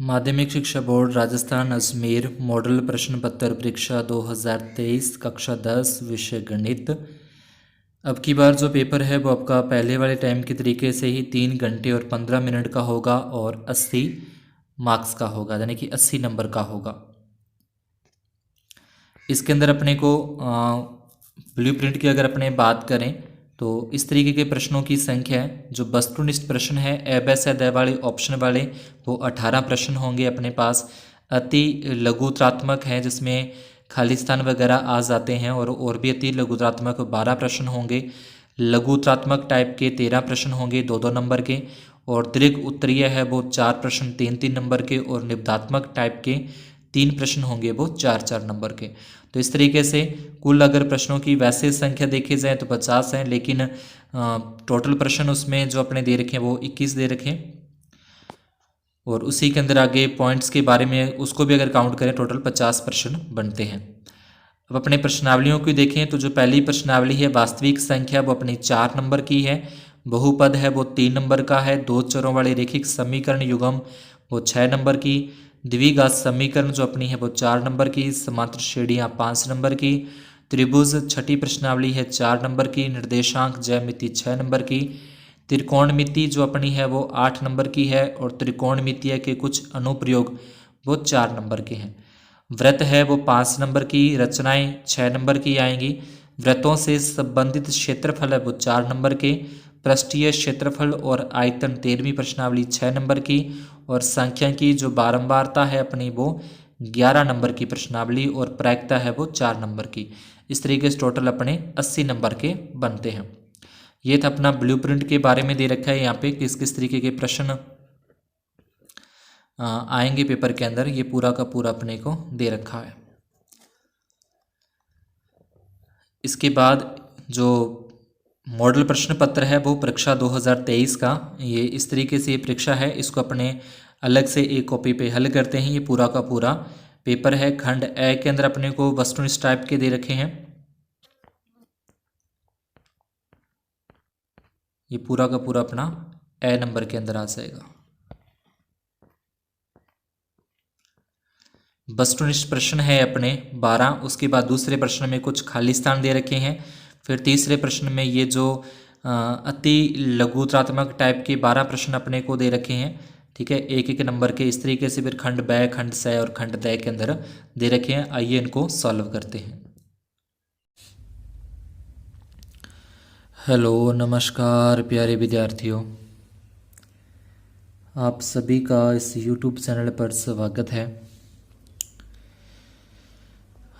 माध्यमिक शिक्षा board Rajasthan Ajmer model प्रश्न पत्र परीक्षा 2023 कक्षा 10 विषय गणित। अब की बार जो पेपर है वो आपका पहले वाले टाइम के तरीके से ही 3 घंटे और 15 मिनट का होगा और 80 मार्क्स का होगा, यानी कि 80 नंबर का होगा। इसके अंदर अपने को ब्लूप्रिंट की अगर अपने बात करें तो इस तरीके के प्रश्नों की संख्या है। जो वस्तुनिष्ठ प्रश्न है ए वाले ऑप्शन वाले वो 18 प्रश्न होंगे अपने पास। अति लघुत्रात्मक है जिसमें खालिस्तान वगैरह आ जाते हैं और भी अति लघुत्रात्मक 12 प्रश्न होंगे। लघुत्रात्मक टाइप के 13 प्रश्न होंगे 2-2 नंबर के, और दीर्घ उत्तरीय है वो 4 प्रश्न 3-3 नंबर के, और निबधात्मक टाइप के 3 प्रश्न होंगे वो 4-4 नंबर के। तो इस तरीके से कुल अगर प्रश्नों की वैसे संख्या देखी जाए तो 50 हैं, लेकिन टोटल प्रश्न उसमें जो अपने दे रखे हैं वो 21 दे रखे हैं। और उसी के अंदर आगे पॉइंट्स के बारे में उसको भी अगर काउंट करें टोटल 50 प्रश्न बनते हैं। अब अपने प्रश्नावलियों की देखें तो जो पहली प्रश्नावली है वास्तविक संख्या वो अपनी 4 नंबर की है। बहुपद है वो 3 नंबर का है। 2 चरों वाले रैखिक समीकरण युग्म वो 6 नंबर की। द्विघात समीकरण जो अपनी है वो 4 नंबर की। समांतर श्रेणियाँ 5 नंबर की। त्रिभुज छठी प्रश्नावली है 4 नंबर की। निर्देशांक ज्यामिति 6 नंबर की। त्रिकोणमिति जो अपनी है वो 8 नंबर की है, और त्रिकोणमितीय के कुछ अनुप्रयोग वो 4 नंबर के हैं। व्रत है वो 5 नंबर की। रचनाएं 6 नंबर की आएंगी। व्रतों से संबंधित क्षेत्रफल है वो 4 नंबर के। पृष्ठीय क्षेत्रफल और आयतन 13वीं प्रश्नावली 6 नंबर की। और संख्या की जो बारंबारता है अपनी वो 11 नंबर की प्रश्नावली, और प्रायिकता है वो 4 नंबर की। इस तरीके से टोटल अपने 80 नंबर के बनते हैं। ये था अपना ब्लूप्रिंट के बारे में दे रखा है यहाँ पे किस किस तरीके के प्रश्न आएंगे पेपर के अंदर, ये पूरा का पूरा अपने को दे रखा है। इसके बाद जो मॉडल प्रश्न पत्र है वो परीक्षा 2023 का, ये इस तरीके से ये परीक्षा है। इसको अपने अलग से एक कॉपी पे हल करते हैं। ये पूरा का पूरा पेपर है। खंड ए के अंदर अपने को वस्तुनिष्ठ टाइप के दे रखे हैं। ये पूरा का पूरा अपना ए नंबर के अंदर आ जाएगा। वस्तुनिष्ठ प्रश्न है अपने 12। उसके बाद दूसरे प्रश्न में कुछ खाली स्थान दे रखे हैं। फिर तीसरे प्रश्न में ये जो अति लघुत्रात्मक टाइप के 12 प्रश्न अपने को दे रखे हैं, ठीक है, एक एक नंबर के। इस तरीके से फिर खंड ब, खंड स और खंड द के अंदर दे रखे हैं। आइए इनको सॉल्व करते हैं। हेलो नमस्कार प्यारे विद्यार्थियों, आप सभी का इस यूट्यूब चैनल पर स्वागत है।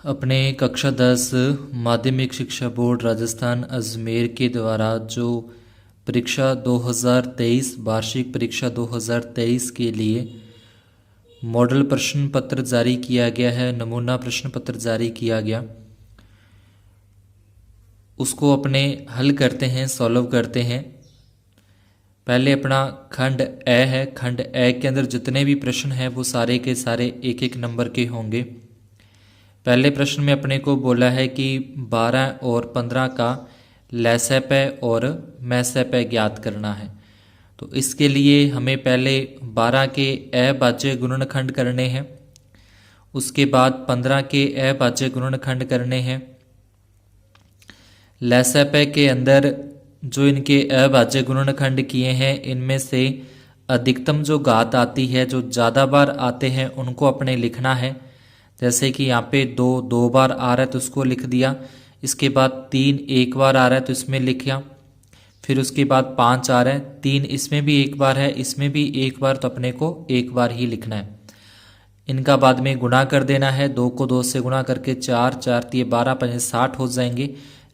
अपने कक्षा 10 माध्यमिक शिक्षा बोर्ड राजस्थान अजमेर के द्वारा जो परीक्षा 2023 वार्षिक परीक्षा 2023 के लिए मॉडल प्रश्न पत्र जारी किया गया है, नमूना प्रश्न पत्र जारी किया गया, उसको अपने हल करते हैं, सॉल्व करते हैं। पहले अपना खंड ए है। खंड ए के अंदर जितने भी प्रश्न हैं वो सारे के सारे एक एक नंबर के होंगे। पहले प्रश्न में अपने को बोला है कि 12 और 15 का लसैपय और मैसैपय ज्ञात करना है। तो इसके लिए हमें पहले 12 के अभाज्य गुणनखंड करने हैं, उसके बाद 15 के अभाज्य गुणनखंड करने हैं। लसैपय के अंदर जो इनके अभाज्य गुणनखंड किए हैं इनमें से अधिकतम जो घात आती है, जो ज़्यादा बार आते हैं उनको अपने लिखना है। जैसे कि यहाँ पे 2 बार आ रहा है तो उसको लिख दिया। इसके बाद 3 एक बार आ रहा है तो इसमें लिखा। फिर उसके बाद 5 आ रहा है, 3 इसमें भी एक बार है, इसमें भी एक बार, तो अपने को एक बार ही लिखना है। इनका बाद में गुणा कर देना है। 2 को 2 से गुणा करके 4, 4 3 12, 5 60 हो जाएंगे।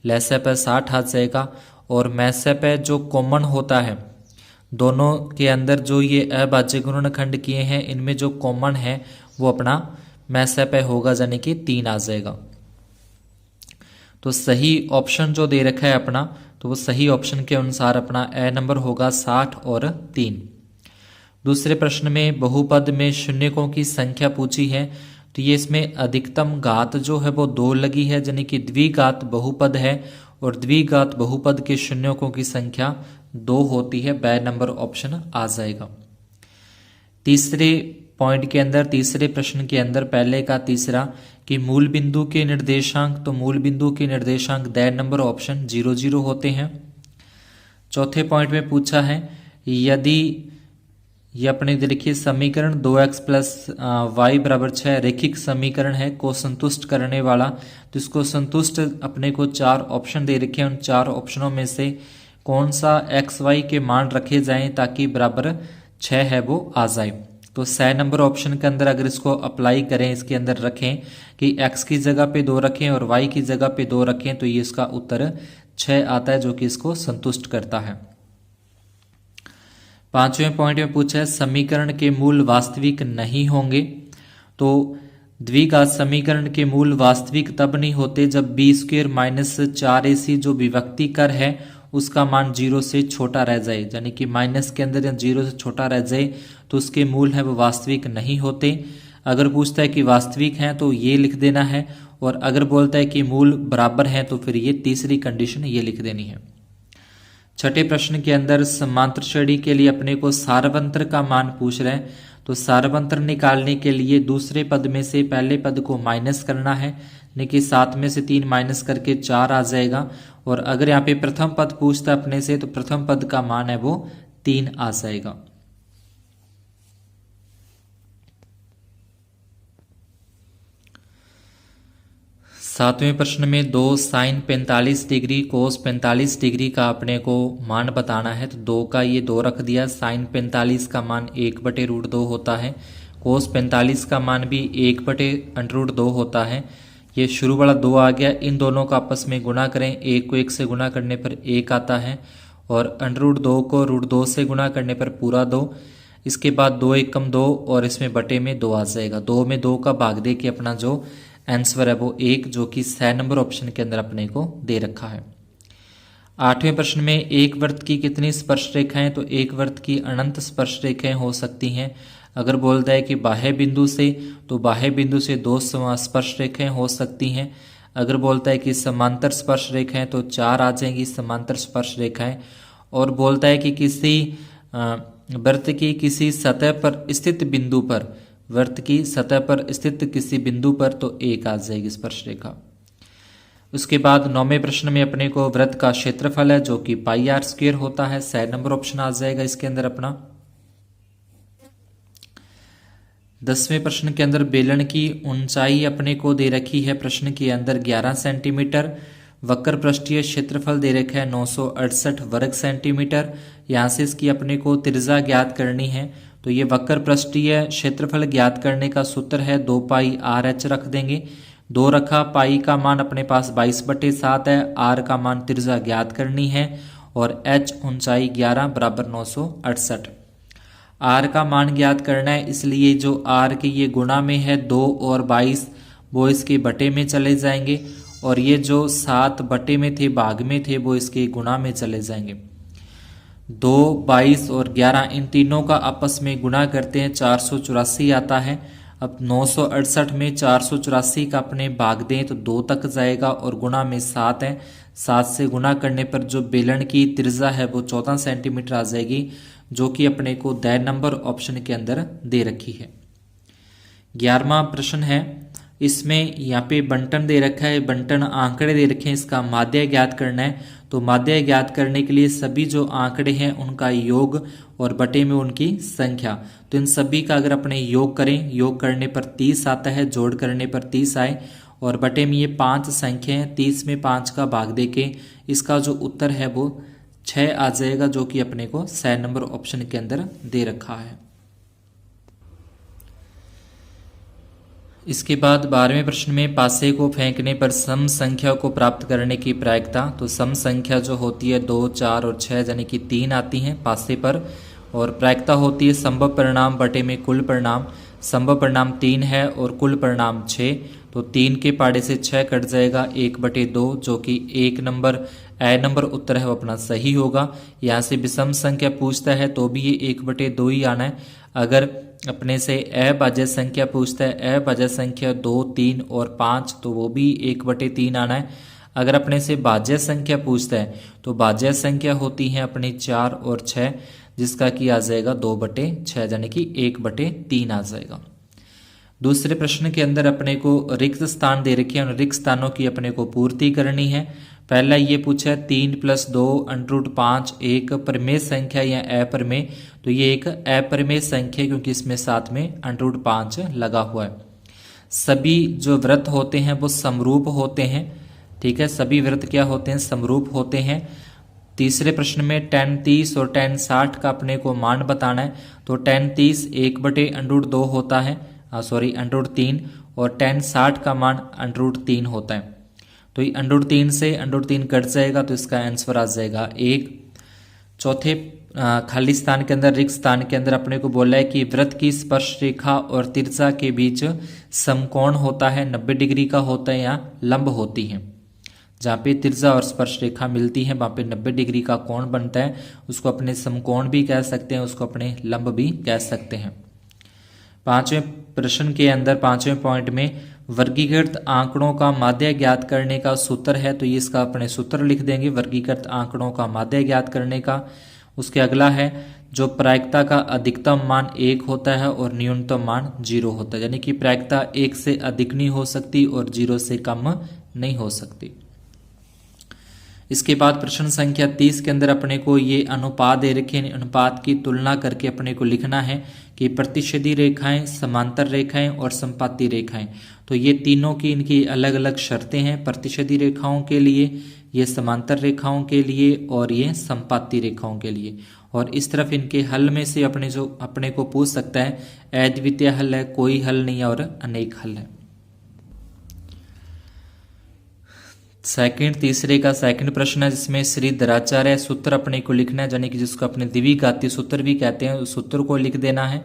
लसैपय 60 आ जाएगा। और मैसैपय जो कॉमन होता है दोनों के अंदर, जो ये अभाज्य गुणनखंड किए हैं इनमें जो कॉमन है वो अपना मैसैपय होगा, यानी कि 3 आ जाएगा। तो सही ऑप्शन जो दे रखा है अपना, तो वो सही ऑप्शन के अनुसार अपना ए नंबर होगा 60 और 3। दूसरे प्रश्न में बहुपद में शून्यकों की संख्या पूछी है। तो ये इसमें अधिकतम घात जो है वो 2 लगी है, यानी कि द्विघात बहुपद है, और द्विघात बहुपद के शून्यकों की संख्या 2 होती है। ब नंबर ऑप्शन आ जाएगा। तीसरे पॉइंट के अंदर, तीसरे प्रश्न के अंदर पहले का तीसरा कि मूल बिंदु के निर्देशांक, तो मूल बिंदु के निर्देशांक दैट नंबर ऑप्शन 0 0 होते हैं। चौथे पॉइंट में पूछा है यदि ये अपने देखिए समीकरण 2x प्लस वाई बराबर 6 रैखिक समीकरण है को संतुष्ट करने वाला, तो इसको संतुष्ट अपने को 4 ऑप्शन दे रखे हैं। उन 4 ऑप्शनों में से कौन सा एक्स वाई के मान रखे जाएं ताकि बराबर 6 है वो आ जाए। तो 6 नंबर ऑप्शन के अंदर अगर इसको अप्लाई करें, इसके अंदर रखें कि x की जगह पे 2 रखें और y की जगह पे 2 रखें, तो ये इसका उत्तर 6 आता है जो कि इसको संतुष्ट करता है। पांचवें पॉइंट में पूछा है समीकरण के मूल वास्तविक नहीं होंगे। तो द्विघात समीकरण के मूल वास्तविक तब नहीं होते जब बी स्क्वेयर माइनस 4ac जो विभक्ति कर है उसका मान 0 से छोटा रह जाए, यानी कि माइनस के अंदर 0 से छोटा रह जाए तो उसके मूल है वो वास्तविक नहीं होते। अगर पूछता है कि वास्तविक हैं तो ये लिख देना है, और अगर बोलता है कि मूल बराबर हैं तो फिर ये तीसरी कंडीशन ये लिख देनी है। छठे प्रश्न के अंदर समांतर श्रेणी के लिए अपने को सारवंतर का मान पूछ रहे हैं। तो सारवंतर निकालने के लिए दूसरे पद में से पहले पद को माइनस करना है, यानी कि 7 में से 3 माइनस करके 4 आ जाएगा। और अगर यहाँ पे प्रथम पद पूछता है अपने से तो प्रथम पद का मान है वो 3 आ जाएगा। सातवें प्रश्न में 2 साइन 45 डिग्री कोस 45 डिग्री का अपने को मान बताना है। तो 2 का ये 2 रख दिया, साइन 45 का मान 1/√2 होता है, कोस 45 का मान भी 1/√2 होता है। ये शुरू वाला 2 आ गया, इन दोनों का आपस में गुणा करें, 1 को 1 से गुणा करने पर 1 आता है और √2 को √2 से गुणा करने पर पूरा 2। इसके बाद 2 × 2 और इसमें बटे में 2 आ जाएगा। 2 में 2 का भाग दे के अपना जो आंसर है वो 1, जो कि 6 नंबर ऑप्शन के अंदर अपने को दे रखा है। आठवें प्रश्न में एक वृत्त की कितनी स्पर्श रेखाएं, तो एक वृत्त की अनंत स्पर्श रेखाएं हो सकती हैं। अगर बोलता है कि बाह्य बिंदु से, तो बाह्य बिंदु से 2 स्पर्श रेखाएं हो सकती हैं। अगर बोलता है कि समांतर स्पर्श रेखाएं तो 4 आ जाएंगी समांतर स्पर्श रेखाएं। और बोलता है कि किसी वृत्त की किसी सतह पर स्थित बिंदु पर, वृत्त की सतह पर स्थित किसी बिंदु पर, तो 1 आ जाएगी स्पर्श रेखा। उसके बाद 9वें प्रश्न में अपने को वृत्त का क्षेत्रफल है जो कि πr² होता है, 6 नंबर ऑप्शन आ जाएगा इसके अंदर अपना। 10वें प्रश्न के अंदर बेलन की ऊंचाई अपने को दे रखी है प्रश्न के अंदर 11 सेंटीमीटर, वक्र पृष्ठीय क्षेत्रफल दे रखा है 968 वर्ग सेंटीमीटर। यहाँ से इसकी अपने को त्रिज्या ज्ञात करनी है। तो ये वक्र पृष्ठीय क्षेत्रफल ज्ञात करने का सूत्र है 2πRh रख देंगे, 2 रखा, पाई का मान अपने पास 22/7 है, r का मान त्रिज्या ज्ञात करनी है और h ऊंचाई 11 बराबर 968। r का मान ज्ञात करना है, इसलिए जो r के ये गुणा में है 2 और 22 वो इसके बटे में चले जाएंगे, और ये जो 7 बटे में थे भाग में थे वो इसके गुणा में चले जाएंगे। 2, 22 और 11 इन तीनों का आपस में गुणा करते हैं 484 आता है। अब 968 में 484 का अपने भाग दें तो 2 तक जाएगा और गुणा में 7 है, 7 से गुणा करने पर जो बेलन की त्रिज्या है वो 14 सेंटीमीटर आ जाएगी, जो कि अपने को द नंबर ऑप्शन के अंदर दे रखी है। 11वां प्रश्न है, इसमें यहाँ पे बंटन दे रखा है, बंटन आंकड़े दे रखे हैं, इसका माध्य ज्ञात करना है। तो माध्य ज्ञात करने के लिए सभी जो आंकड़े हैं उनका योग और बटे में उनकी संख्या, तो इन सभी का अगर अपने योग करें, योग करने पर 30 आता है, जोड़ करने पर 30 आए, और बटे में ये 5 संख्या है, 30 में 5 का भाग दे के इसका जो उत्तर है वो 6 आ जाएगा, जो कि अपने को 6 नंबर ऑप्शन के अंदर दे रखा है। इसके बाद 12वें प्रश्न में पासे को फेंकने पर सम संख्या को प्राप्त करने की प्रायिकता, तो सम संख्या जो होती है 2, 4 और 6 यानी कि 3 आती हैं पासे पर, और प्रायिकता होती है संभव परिणाम बटे में कुल परिणाम। संभव परिणाम 3 है और कुल परिणाम 6, तो 3 के पाड़े से 6 कट जाएगा 1/2, जो कि 1 नंबर ए नंबर उत्तर है वो अपना सही होगा। यहाँ से विषम संख्या पूछता है तो भी ये 1/2 ही आना है। अगर अपने से अभाज्य संख्या पूछता है, अभाज्य संख्या 2, 3 और 5, तो वो भी 1/3 आना है। अगर अपने से भाज्य संख्या पूछता है तो भाज्य संख्या होती है अपनी 4 और 6, जिसका कि आ जाएगा 2/6 यानी कि 1/3 आ जाएगा। दूसरे प्रश्न के अंदर अपने को रिक्त स्थान दे रखे हैं, उन रिक्त स्थानों की अपने को पूर्ति करनी है। पहला ये पूछा है 3 + 2 √5 एक परिमेय संख्या या अपरिमेय, तो ये एक अपरिमेय संख्या क्योंकि इसमें साथ में √5 लगा हुआ है। सभी जो वृत्त होते हैं वो समरूप होते हैं, ठीक है, सभी वृत्त क्या होते हैं, समरूप होते हैं। तीसरे प्रश्न में tan 30 और tan 60 का अपने को मान बताना है, तो tan 30 1/√2 होता है, √3, और tan 60 का मान √3 होता है। तो ये √3 से √3 कट जाएगा, तो इसका आंसर आ जाएगा 1। चौथे खाली स्थान के अंदर, रिक्त स्थान के अंदर अपने को बोला है कि वृत्त की स्पर्श रेखा और तिरछा के बीच समकोण होता है, 90 डिग्री का होता है या लंब होती है। जहाँ पे तिरछा और स्पर्श रेखा मिलती है वहाँ पे 90 डिग्री का कोण बनता है, उसको अपने समकोण भी कह सकते हैं, उसको अपने लंब भी कह सकते हैं। पांचवें प्रश्न के अंदर, पांचवें पॉइंट में वर्गीकृत आंकड़ों का माध्य ज्ञात करने का सूत्र है, तो ये इसका अपने सूत्र लिख देंगे, वर्गीकृत आंकड़ों का माध्य ज्ञात करने का। उसके अगला है जो प्रायिकता का अधिकतम मान 1 होता है और न्यूनतम मान 0 होता है, यानी कि प्रायिकता 1 से अधिक नहीं हो सकती और 0 से कम नहीं हो सकती। इसके बाद प्रश्न संख्या 30 के अंदर अपने को ये अनुपात दे रखे हैं, अनुपात की तुलना करके अपने को लिखना है कि प्रतिच्छेदी रेखाएं, समांतर रेखाएं और संपाती रेखाएं, तो ये तीनों की इनकी अलग अलग शर्तें हैं, प्रतिच्छेदी रेखाओं के लिए, ये समांतर रेखाओं के लिए और ये संपाती रेखाओं के लिए। और इस तरफ इनके हल में से अपने को पूछ सकता है अद्वितीय हल है, कोई हल नहीं है और अनेक हल है। तीसरे का सेकंड प्रश्न है जिसमें श्री द्विराचार्य सूत्र अपने को लिखना है, यानी कि जिसको अपने द्विघाती सूत्र भी कहते हैं, उस सूत्र को लिख देना है।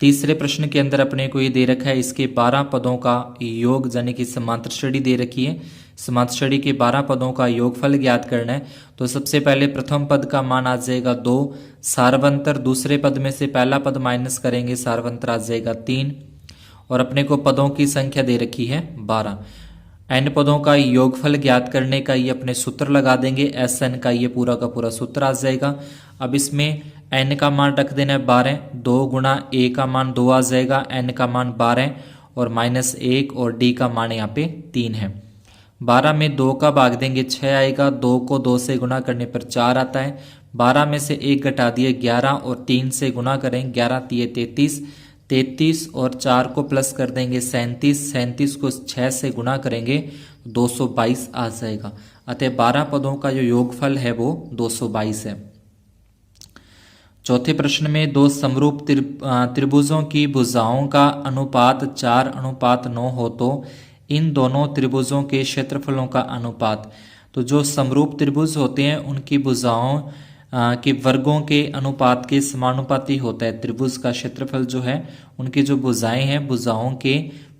तीसरे प्रश्न के अंदर अपने को ये दे रखा है इसके 12 पदों का योग, यानी कि समांतर श्रेणी दे रखी है, समांतर श्रेणी के 12 पदों का योगफल ज्ञात करना है। तो सबसे पहले प्रथम पद का मान आ जाएगा 2, सार्वंतर दूसरे पद में से पहला पद माइनस करेंगे, सार्वंतर आ जाएगा 3, और अपने को पदों की संख्या दे रखी है 12। n पदों का योगफल ज्ञात करने का ये अपने सूत्र लगा देंगे, Sn का ये पूरा का पूरा सूत्र आ जाएगा। अब इसमें n का मान रख देना है 12, 2 गुणा a का मान 2 आ जाएगा, n का मान 12 और -1 और d का मान यहाँ पे 3 है। 12 में 2 का भाग देंगे 6 आएगा, 2 को 2 से गुणा करने पर 4 आता है, 12 में से 1 घटा दिए 11 और 3 से गुणा करें, 11 तिये 33, 33 और 4 को प्लस कर देंगे 37, 37 को 6 से गुणा करेंगे 222 आ जाएगा। अतः 12 पदों का जो योगफल है वो 222 है। चौथे प्रश्न में दो समरूप त्रिभुजों की भुजाओं का अनुपात 4:9 हो तो इन दोनों त्रिभुजों के क्षेत्रफलों का अनुपात। तो जो समरूप त्रिभुज होते हैं उनकी भुजाओं के वर्गों के अनुपात के समानुपाती होता है। त्रिभुज का क्षेत्रफल जो है उनकी जो भुजाएं हैं भुजाओं के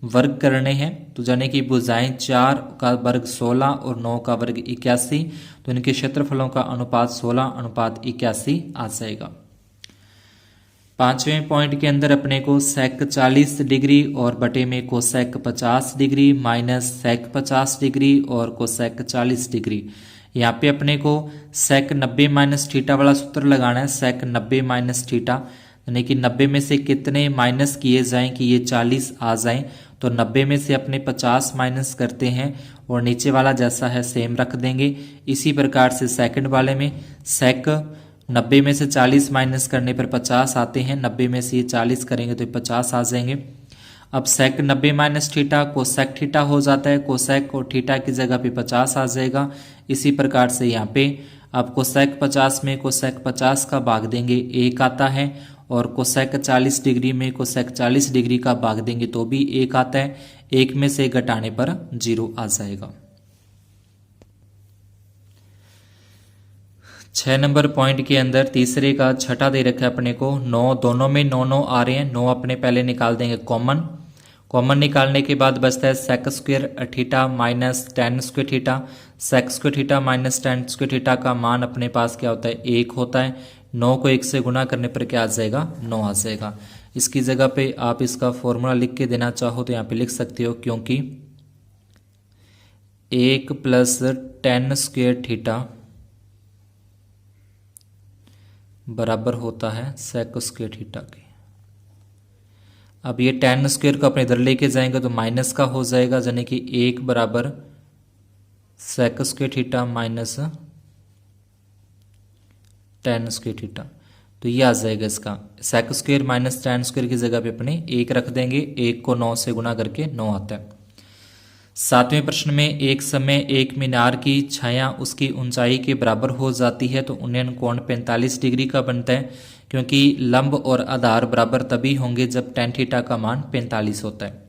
वर्ग करने हैं, तो यानी कि भुजाएं 4 का वर्ग 16 और 9 का वर्ग 81, तो इनके क्षेत्रफलों का अनुपात 16:81 आ जाएगा। पांचवें पॉइंट के अंदर अपने को सेक 40 डिग्री और बटे में cosec 50 degree minus sec 50 degree और कोसेक 40 डिग्री। यहाँ पे अपने को सेक 90 माइनस थीटा वाला सूत्र लगाना है। सेक 90 माइनस थीटा यानी कि 90 में से कितने माइनस किए जाएं कि ये 40 आ जाएं, तो 90 में से अपने 50 माइनस करते हैं और नीचे वाला जैसा है सेम रख देंगे। इसी प्रकार से सेकंड वाले में सेक 90 में से 40 माइनस करने पर 50 आते हैं, 90 में से ये 40 करेंगे तो 50 आ जाएंगे। अब सेक 90 माइनस थीटा कोसेक थीटा हो जाता है, कोसेक और थीटा की जगह पे 50 आ जाएगा। इसी प्रकार से यहाँ पे अब कोसेक 50 में कोसेक 50 का भाग देंगे 1 आता है और कोसेक 40 डिग्री में कोसेक 40 डिग्री का भाग देंगे तो भी 1 आता है। 1 में से घटाने पर 0 आ जाएगा। 6 नंबर पॉइंट के अंदर तीसरे का छठा दे रखा है अपने को 9, दोनों में 9 आ रहे हैं, 9 अपने पहले निकाल देंगे कॉमन निकालने के बाद बचता है sec square theta minus tan square theta. Sec square theta minus tan square theta का मान अपने पास क्या होता है 1 होता है। 9 को 1 से गुना करने पर क्या आ जाएगा 9 आ जाएगा। इसकी जगह पे आप इसका फॉर्मूला लिख के देना चाहो तो यहाँ पे लिख सकते हो, क्योंकि 1 प्लस टेन स्क्वायर थीटा बराबर होता है सेक स्क्वायर थीटा के। अब ये tan स्क्वायर को अपने इधर लेके जाएंगे तो माइनस का हो जाएगा, यानी कि 1 बराबर sec square theta minus tan square theta. तो ये आ जाएगा इसका sec square minus tan square की जगह पे अपने 1 रख देंगे, 1 को 9 से गुणा करके 9 आता है। 7वें प्रश्न में एक समय एक मीनार की छाया उसकी ऊंचाई के बराबर हो जाती है तो उन्नयन कोण 45 डिग्री का बनता है, क्योंकि लंब और आधार बराबर तभी होंगे जब tan थीटा का मान 45 होता है।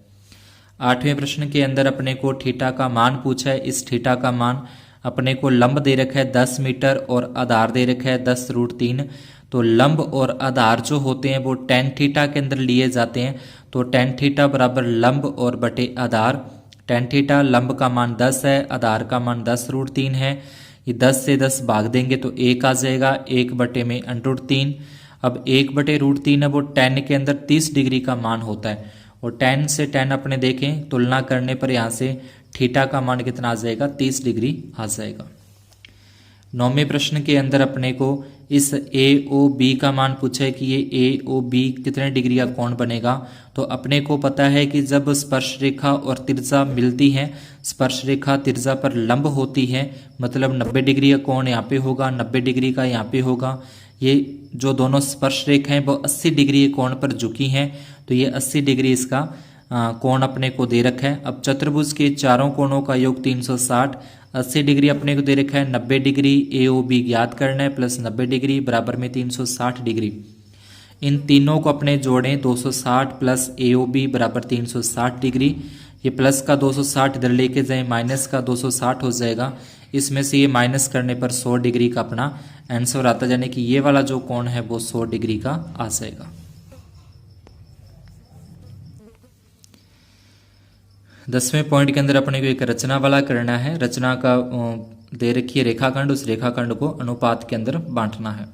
8वें प्रश्न के अंदर अपने को थीटा का मान पूछा है। इस थीटा का मान अपने को लंब दे रखा है 10 मीटर और आधार दे रखा है 10√3। तो लंब और आधार जो होते हैं वो tan थीटा के अंदर लिए जाते हैं। तो tan थीटा बराबर लंब और बटे आधार। tan थीटा लंब का मान 10 है, आधार का मान 10√3 है। ये 10 से 10 भाग देंगे तो 1 आ जाएगा, 1 बटे में √3। अब 1 बटे √3 है वो tan के अंदर 30 डिग्री का मान होता है, और tan से tan अपने देखें तुलना करने पर यहाँ से थीटा का मान कितना आ जाएगा, 30 डिग्री आ जाएगा। 9वें प्रश्न के अंदर अपने को इस AOB का मान पूछा है कि ये AOB कितने डिग्री का कोण बनेगा। तो अपने को पता है कि जब स्पर्श रेखा और तिरछा मिलती है, स्पर्श रेखा तिरछा पर लंब होती है, मतलब 90 डिग्री का कोण यहाँ पे होगा, 90 डिग्री का यहाँ पे होगा। ये जो दोनों स्पर्श रेखा हैं वो 80 डिग्री के कोण पर झुकी हैं, तो ये 80 डिग्री इसका कोण अपने को दे रखा है। अब चतुर्भुज के चारों कोणों का योग 360, 80 डिग्री अपने को दे रखा है, 90 डिग्री AOB ज्ञात करना है, प्लस 90 डिग्री बराबर में 360 डिग्री। इन तीनों को अपने जोड़ें, 260 प्लस AOB बराबर 360 डिग्री। ये प्लस का 260 इधर लेके जाए, माइनस का 260 हो जाएगा। इसमें से ये माइनस करने पर 100 डिग्री का अपना आंसर आता है, यानी कि ये वाला जो कोण है वो 100 डिग्री का आ जाएगा। 10वें पॉइंट के अंदर अपने को एक रचना वाला करना है। रचना का दे रखी है रेखाखंड, उस रेखाखंड को अनुपात के अंदर बांटना है।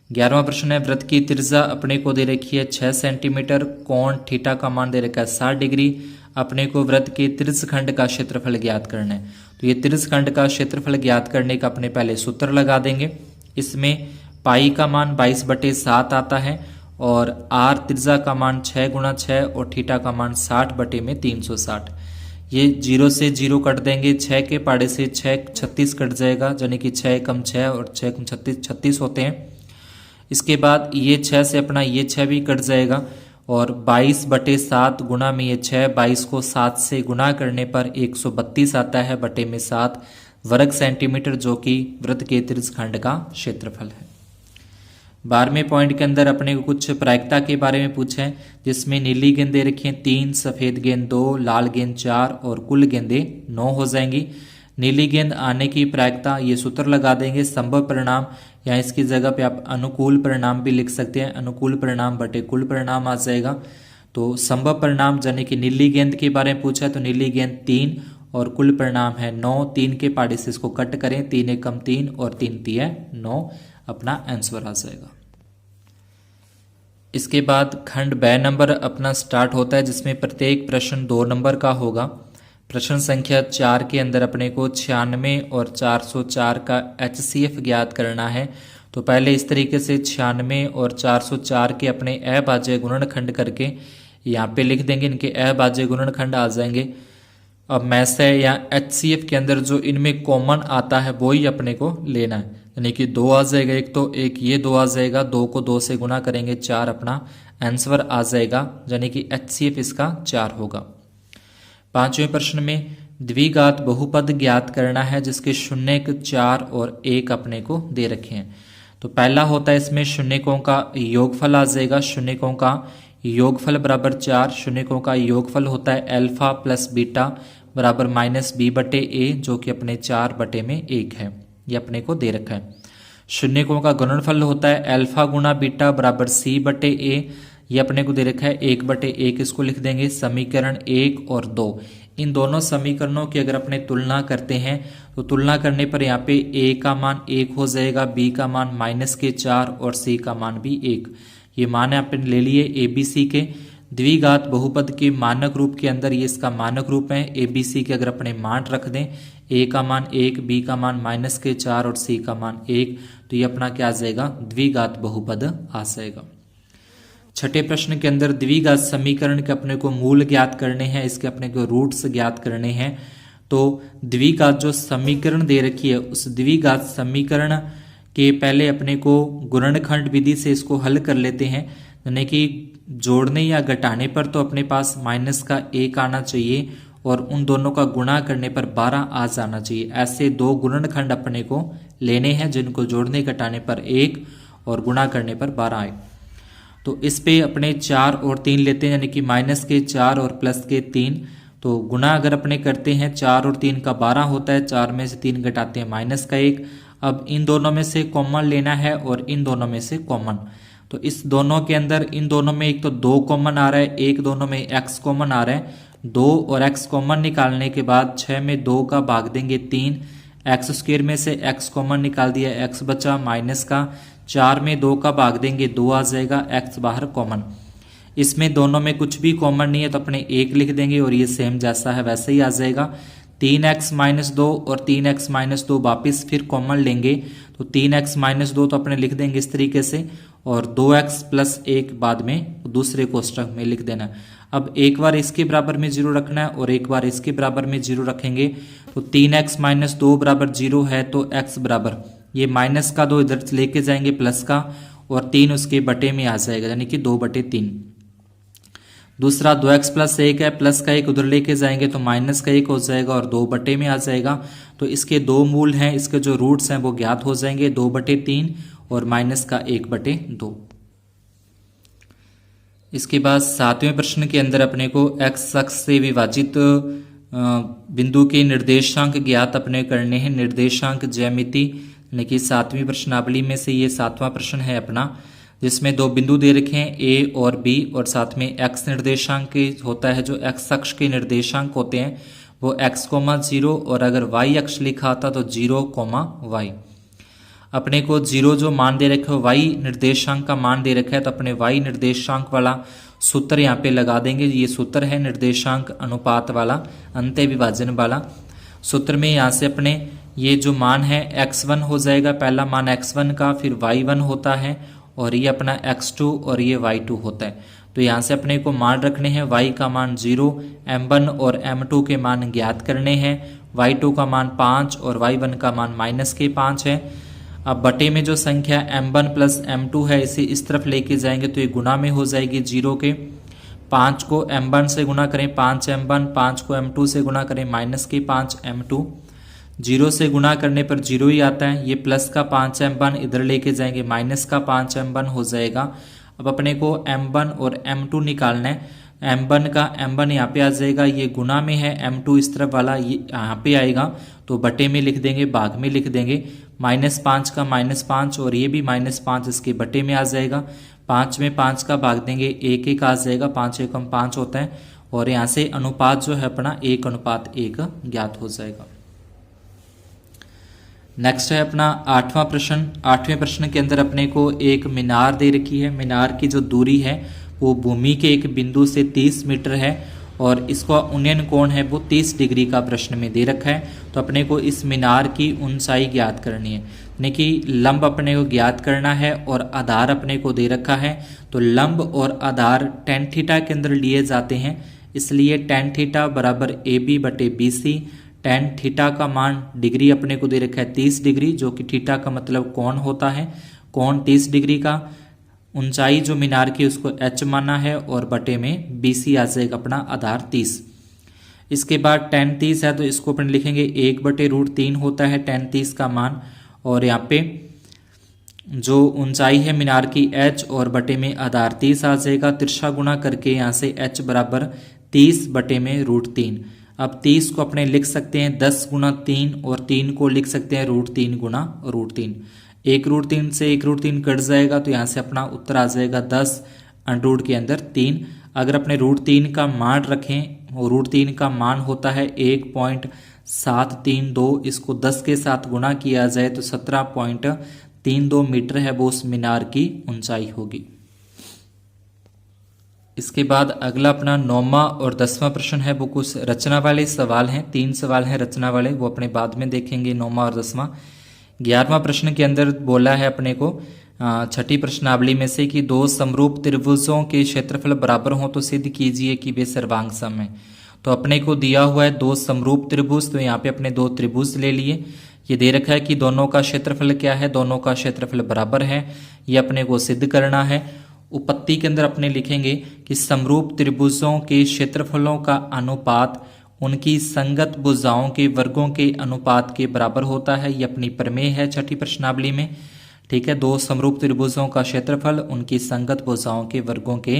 11वां प्रश्न है वृत्त की त्रिज्या अपने को दे रखी है 6 सेंटीमीटर, कोण थीटा का मान दे रखा है 60 डिग्री। अपने को वृत्त के त्रिज्यखंड का क्षेत्रफल ज्ञात करना है। तो ये त्रिज्यखंड का क्षेत्रफल ज्ञात करने का अपने पहले सूत्र लगा देंगे। इसमें पाई का मान 22/7 आता है, और आर त्रिज्या का मान 6 × 6 और थीटा का मान 60/360। ये 0 से 0 कट देंगे, 6 के पाड़े से 6 36 कट जाएगा, यानी कि 6 कम 6 और 6 कम 36 होते हैं। इसके बाद ये 6 से अपना ये 6 भी कट जाएगा, और 22/7 गुणा में ये 6, 22 को 7 से गुणा करने पर 132 आता है बटे में 7 वर्ग सेंटीमीटर, जो कि वृत्त के त्रिज्यखंड का क्षेत्रफल है। 12वें पॉइंट के अंदर अपने को कुछ प्रायिकता के बारे में पूछे हैं, जिसमें नीली गेंद दे रखी है 3, सफ़ेद गेंद 2, लाल गेंद 4 और कुल गेंदें 9 हो जाएंगी। नीली गेंद आने की प्रायिकता ये सूत्र लगा देंगे, संभव परिणाम, या इसकी जगह पे आप अनुकूल परिणाम भी लिख सकते हैं, अनुकूल परिणाम बटे कुल परिणाम आ जाएगा। तो संभव परिणाम यानी कि नीली गेंद के बारे में पूछा है, तो नीली गेंद 3 और कुल परिणाम है 9। 3 के पाड़े से इसको कट करें, 3 एकम 3 और 3 तिया 9, अपना आंसर आ जाएगा। इसके बाद खंड ब नंबर अपना स्टार्ट होता है, जिसमें प्रत्येक प्रश्न 2 नंबर का होगा। प्रश्न संख्या 4 के अंदर अपने को 96 और 404 का HCF ज्ञात करना है। तो पहले इस तरीके से 96 और 404 के अपने अभाज्य गुणनखंड करके यहाँ पे लिख देंगे, इनके अभाज्य गुणनखंड आ जाएंगे। अब मैथ है या HCF के अंदर जो इनमें कॉमन आता है वो ही अपने को लेना है, यानी कि 2 आ जाएगा, एक तो एक ये 2 आ जाएगा, 2 को 2 से गुणा करेंगे 4 अपना आंसर आ जाएगा, यानी कि HCF इसका 4 होगा। 5वें प्रश्न में द्विघात बहुपद ज्ञात करना है, जिसके शून्यक 4 और 1 अपने को दे रखे हैं। तो पहला होता है इसमें शून्यकों का योगफल आ जाएगा, शून्यकों का योगफल बराबर 4, शून्यकों का योगफल होता है अल्फा प्लस बीटा बराबर -b/a, जो कि अपने 4/1 है, ये अपने को दे रखा है। शून्यकों का गुणनफल होता है अल्फा गुणा बीटा बराबर c/a, ये अपने को दे रखा है 1/1, इसको लिख देंगे। समीकरण 1 और 2, इन दोनों समीकरणों की अगर अपने तुलना करते हैं तो तुलना करने पर यहाँ पे a का मान 1 हो जाएगा, b का मान -4 और c का मान भी 1। ये मान आपने ले लिए ABC के। द्विघात बहुपद के मानक रूप के अंदर ये इसका मानक रूप है। ABC के अगर अपने मान रख दें ए का मान 1, बी का मान -4 और सी का मान 1। तो ये अपना क्या आ जाएगा, द्विघात बहुपद आ जाएगा। छठे प्रश्न के अंदर द्विघात समीकरण के अपने को मूल ज्ञात करने हैं, इसके अपने को रूट्स ज्ञात करने हैं। तो द्विघात जो समीकरण दे रखी है उस द्विघात समीकरण के पहले अपने को गुणनखंड विधि से इसको हल कर लेते हैं, यानी कि जोड़ने या घटाने पर तो अपने पास -1 आना चाहिए और उन दोनों का गुणा करने पर 12 आ जाना चाहिए। ऐसे दो गुणनखंड अपने को लेने हैं जिनको जोड़ने घटाने पर 1 और गुणा करने पर 12 आए। तो इस पे अपने 4 और 3 लेते हैं, यानी कि -4 और +3। तो गुणा अगर अपने करते हैं 4 और 3 का 12 होता है, 4 में से 3 घटाते हैं -1। अब इन दोनों में से कॉमन लेना है और इन दोनों में से कॉमन। तो इस दोनों के अंदर इन दोनों में एक तो 2 कॉमन आ रहा है, एक दोनों में x कॉमन आ रहा है। 2 और x कॉमन निकालने के बाद 6 में 2 का भाग देंगे 3, x² में से x कॉमन निकाल दिया, x बचा माइनस का, 4 में 2 का भाग देंगे 2 आ जाएगा, x बाहर कॉमन। इसमें दोनों में कुछ भी कॉमन नहीं है तो अपने 1 लिख देंगे और ये सेम जैसा है वैसे ही आ जाएगा। 3x - 2 और 3x - 2 वापिस फिर कॉमन लेंगे तो 3x - 2 तो अपने लिख देंगे इस तरीके से, और 2x + 1 बाद में दूसरे कोष्टक में लिख देना। अब एक बार इसके बराबर में 0 रखना है और एक बार इसके बराबर में 0 रखेंगे। तो 3x - 2 बराबर 0 है तो x बराबर ये माइनस का 2 इधर लेके जाएंगे प्लस का, और 3 उसके बटे में आ जाएगा, यानी कि 2/3। दूसरा 2x + 1 है, प्लस का 1 उधर लेके जाएंगे तो माइनस का 1 हो जाएगा और 2 बटे में आ जाएगा। तो इसके 2 मूल हैं, इसके जो रूट्स हैं वो ज्ञात हो जाएंगे, 2/3 और माइनस का 1/2। इसके बाद 7वें प्रश्न के अंदर अपने को x अक्ष से विभाजित बिंदु के निर्देशांक ज्ञात अपने करने हैं, निर्देशांक ज्यामिति, यानी कि 7वीं प्रश्नावली में से ये 7वां प्रश्न है अपना, जिसमें 2 बिंदु दे रखे हैं a और b और साथ में x निर्देशांक होता है। जो x अक्ष के निर्देशांक होते हैं वो x, 0 और अगर y अक्ष लिखा आता तो 0, y। अपने को 0 जो मान दे रखे हो y निर्देशांक का मान दे रखा है तो अपने y निर्देशांक वाला सूत्र यहाँ पे लगा देंगे। ये सूत्र है निर्देशांक अनुपात वाला, अंत्य विभाजन वाला सूत्र में। यहाँ से अपने ये जो मान है x1 हो जाएगा, पहला मान x1 का, फिर y1 होता है और ये अपना x2 और ये y2 होता है। तो यहाँ से अपने को मान रखने हैं, y का मान 0, m1 और m2 के मान ज्ञात करने हैं, y2 का मान 5 और y1 का मान -5 है। अब बटे में जो संख्या m1 + m2 है इसे इस तरफ लेके जाएंगे तो ये गुना में हो जाएगी 0 के। 5 को m1 से गुना करें 5m1, 5 को m2 से गुना करें -5m2। 0 से गुना करने पर 0 ही आता है। ये प्लस का 5m1 इधर लेके जाएंगे, माइनस का 5m1 हो जाएगा। अब अपने को m1 और m2 निकालना है। m1 का m1 यहाँ पे आ जाएगा, ये गुना में है, m2 इस तरफ वाला ये यहाँ पे आएगा तो बटे में लिख देंगे, भाग में लिख देंगे। -5 का -5 और ये भी -5 इसके बटे में आ जाएगा। 5 में 5 का भाग देंगे, 1 आ जाएगा, 5 एकम 5 होता है और यहाँ से अनुपात जो है अपना 1:1 ज्ञात हो जाएगा। नेक्स्ट है अपना 8वां प्रश्न। 8वें प्रश्न के अंदर अपने को एक मीनार दे रखी है। मीनार की जो दूरी है वो भूमि के एक बिंदु से 30 मीटर है और इसका उन्नयन कोण है वो 30 डिग्री का प्रश्न में दे रखा है। तो अपने को इस मीनार की ऊंचाई ज्ञात करनी है, यानी कि लंब अपने को ज्ञात करना है और आधार अपने को दे रखा है। तो लंब और आधार tan थीटा के अंदर लिए जाते हैं, इसलिए tan थीटा बराबर AB/BC। tan थीटा का मान डिग्री अपने को दे रखा है 30 डिग्री, जो कि थीटा का मतलब कोण होता है, कोण 30 डिग्री का। ऊंचाई जो मीनार की उसको h माना है और बटे में BC आ जाएगा अपना आधार 30। इसके बाद tan 30 है तो इसको अपन लिखेंगे 1/√3 होता है tan 30 का मान, और यहाँ पे जो ऊंचाई है मीनार की h और बटे में आधार 30 आ जाएगा। तिरछा गुणा करके यहाँ से h बराबर 30/√3। अब 30 को अपने लिख सकते हैं 10 × 3 और 3 को लिख सकते हैं √3 × √3। 1√3 से 1√3 कट जाएगा तो यहाँ से अपना उत्तर आ जाएगा 10 √ के अंदर 3। अगर अपने √3 का मान रखें और √3 का मान होता है 1.732, इसको 10 के साथ गुणा किया जाए तो 17.32 मीटर है वो उस मीनार की ऊंचाई होगी। इसके बाद अगला अपना 9वां और 10वां प्रश्न है, वो कुछ रचना वाले सवाल हैं। 3 सवाल हैं रचना वाले, वो अपने बाद में देखेंगे 9वां और 10वां। 11वां प्रश्न के अंदर बोला है अपने को छठी प्रश्नावली में से कि दो समरूप त्रिभुजों के क्षेत्रफल बराबर हों तो सिद्ध कीजिए कि वे सर्वांग सम हैं। तो अपने को दिया हुआ है दो समरूप त्रिभुज, तो यहाँ पे अपने दो त्रिभुज ले लिए। ये दे रखा है कि दोनों का क्षेत्रफल क्या है, दोनों का क्षेत्रफल बराबर है, ये अपने को सिद्ध करना है। उपपत्ति के अंदर अपने लिखेंगे कि समरूप त्रिभुजों के क्षेत्रफलों का अनुपात उनकी संगत भुजाओं के वर्गों के अनुपात के बराबर होता है। ये अपनी प्रमेय है छठी प्रश्नावली में। ठीक है, दो समरूप त्रिभुजों का क्षेत्रफल उनकी संगत भुजाओं के वर्गों के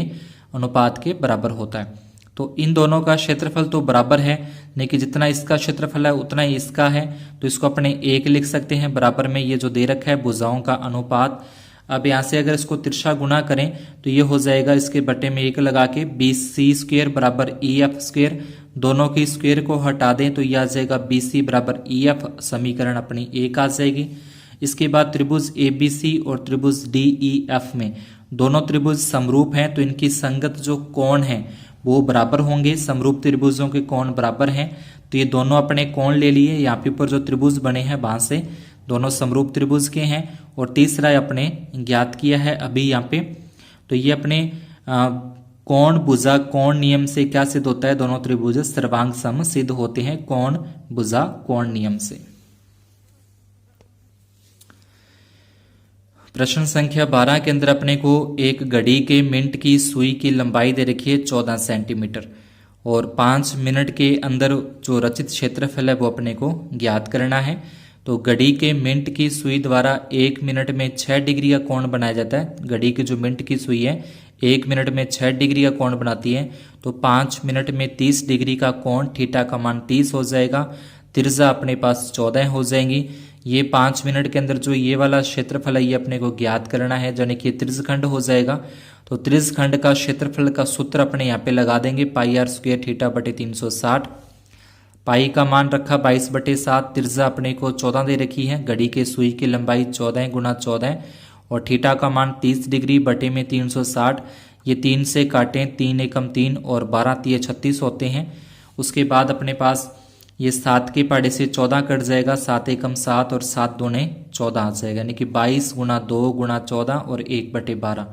अनुपात के बराबर होता है। तो इन दोनों का क्षेत्रफल तो बराबर है, लेकिन जितना इसका क्षेत्रफल है उतना ही इसका है, तो इसको अपने एक लिख सकते हैं। बराबर में ये जो दे रखा है भुजाओं का अनुपात, अब यहाँ से अगर इसको तिरछा गुना करें तो ये हो जाएगा इसके बटे में 1 लगा के BC² बराबर EF²। दोनों की स्क्वायर को हटा दें तो यह आ जाएगा BC बराबर EF, समीकरण अपनी 1 आ जाएगी। इसके बाद त्रिभुज ABC और त्रिभुज DEF में दोनों त्रिभुज समरूप हैं, तो इनकी संगत जो कोण है वो बराबर होंगे। समरूप त्रिभुजों के कोण बराबर हैं, तो ये दोनों अपने कोण ले लिए। यहाँ पे ऊपर जो त्रिभुज बने हैं वहां से दोनों समरूप त्रिभुज के हैं। और तीसरा अपने ज्ञात किया है अभी यहाँ पे, तो ये अपने कोण भुजा कोण नियम से क्या सिद्ध होता है, दोनों त्रिभुज सर्वांग सम सिद्ध होते हैं कोण भुजा कोण नियम से। प्रश्न संख्या 12 के अंदर अपने को एक घड़ी के मिनट की सुई की लंबाई दे रखी है 14 सेंटीमीटर और 5 मिनट के अंदर जो रचित क्षेत्रफल है वो अपने को ज्ञात करना है। तो घड़ी के मिनट की सुई द्वारा 1 मिनट में 6 डिग्री का कोण बनाया जाता है। घड़ी की जो मिनट की सुई है 1 मिनट में 6 डिग्री का कोण बनाती है, तो 5 मिनट में 30 डिग्री का कोण, थीटा का मान 30 हो जाएगा। त्रिज्या अपने पास 14 हो जाएंगी। ये 5 मिनट के अंदर जो ये वाला क्षेत्रफल है ये अपने को ज्ञात करना है, यानी कि त्रिज्यखंड हो जाएगा। तो त्रिज्यखंड का क्षेत्रफल का सूत्र अपने यहाँ पे लगा देंगे, πr² थीटा बटे 360। पाई का मान रखा 22/7, त्रिज्या अपने को 14 दे रखी है। घड़ी के सुई की लंबाई 14 × 14 और थीटा का मान 30 डिग्री बटे में 360। ये 3 से काटें, 3 एकम 3 और 12 तिये 36 होते हैं। उसके बाद अपने पास ये 7 के पाड़े से 14 कट जाएगा, 7 एकम 7 और 7 दूने 14 आ जाएगा, यानी कि 22 × 2 × 14 और 1/12।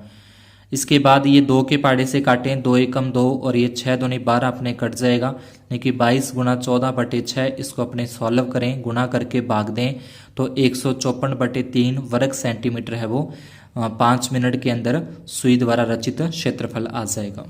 इसके बाद ये 2 के पाड़े से काटें, 2 एकम 2 और ये 6 दूने 12 अपने कट जाएगा, यानी कि 22 × 14/6। इसको अपने सॉल्व करें, गुणा करके भाग दें तो 154/3 वर्ग सेंटीमीटर है वो 5 मिनट के अंदर सुई द्वारा रचित क्षेत्रफल आ जाएगा।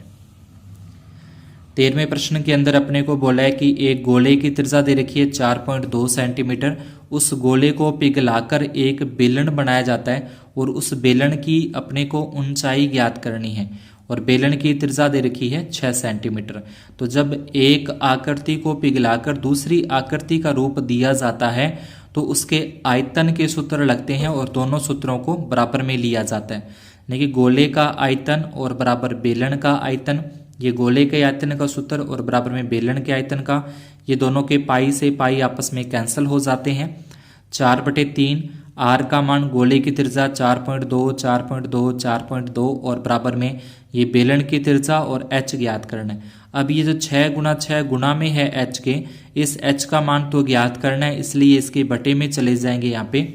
13वें प्रश्न के अंदर अपने को बोला है कि एक गोले की त्रिज्या दे रखी है 4.2 सेंटीमीटर। उस गोले को पिघलाकर एक बेलन बनाया जाता है और उस बेलन की अपने को ऊंचाई ज्ञात करनी है और बेलन की त्रिज्या दे रखी है 6 सेंटीमीटर। तो जब एक आकृति को पिघलाकर दूसरी आकृति का रूप दिया जाता है तो उसके आयतन के सूत्र लगते हैं और दोनों सूत्रों को बराबर में लिया जाता है, यानी कि गोले का आयतन और बराबर बेलन का आयतन। ये गोले के आयतन का सूत्र और बराबर में बेलन के आयतन का, ये दोनों के पाई से पाई आपस में कैंसिल हो जाते हैं। 4/3 आर का मान गोले की त्रिज्या 4.2 4.2 4.2 और बराबर में ये बेलन की त्रिज्या और एच ज्ञात करना है। अब ये जो 6 × 6 गुना में है एच के, इस एच का मान तो ज्ञात करना है, इसलिए इसके बटे में चले जाएंगे यहाँ पे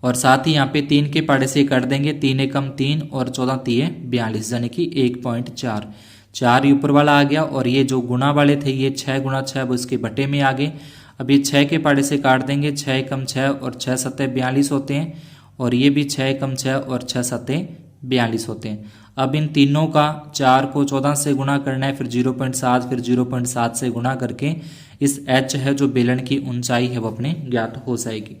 और साथ ही यहाँ पे 3 के पाड़े से कर देंगे, 3 एकम 3 और 14 तिये 42, यानी कि 1.4। 4 ऊपर वाला आ गया और ये जो गुना वाले थे ये 6 × 6 वो इसके बटे में आ गए। अब ये 6 के पाड़े से काट देंगे, 6 एकम 6 और 6 सत्ते 42 होते हैं और ये भी 6 एकम 6 और 6 सत्ते 42 होते हैं। अब इन तीनों का 4 को 14 से गुना करना है, फिर 0.7 फिर 0.7 से गुना करके इस एच है जो बेलन की ऊंचाई है वो अपने ज्ञात हो जाएगी।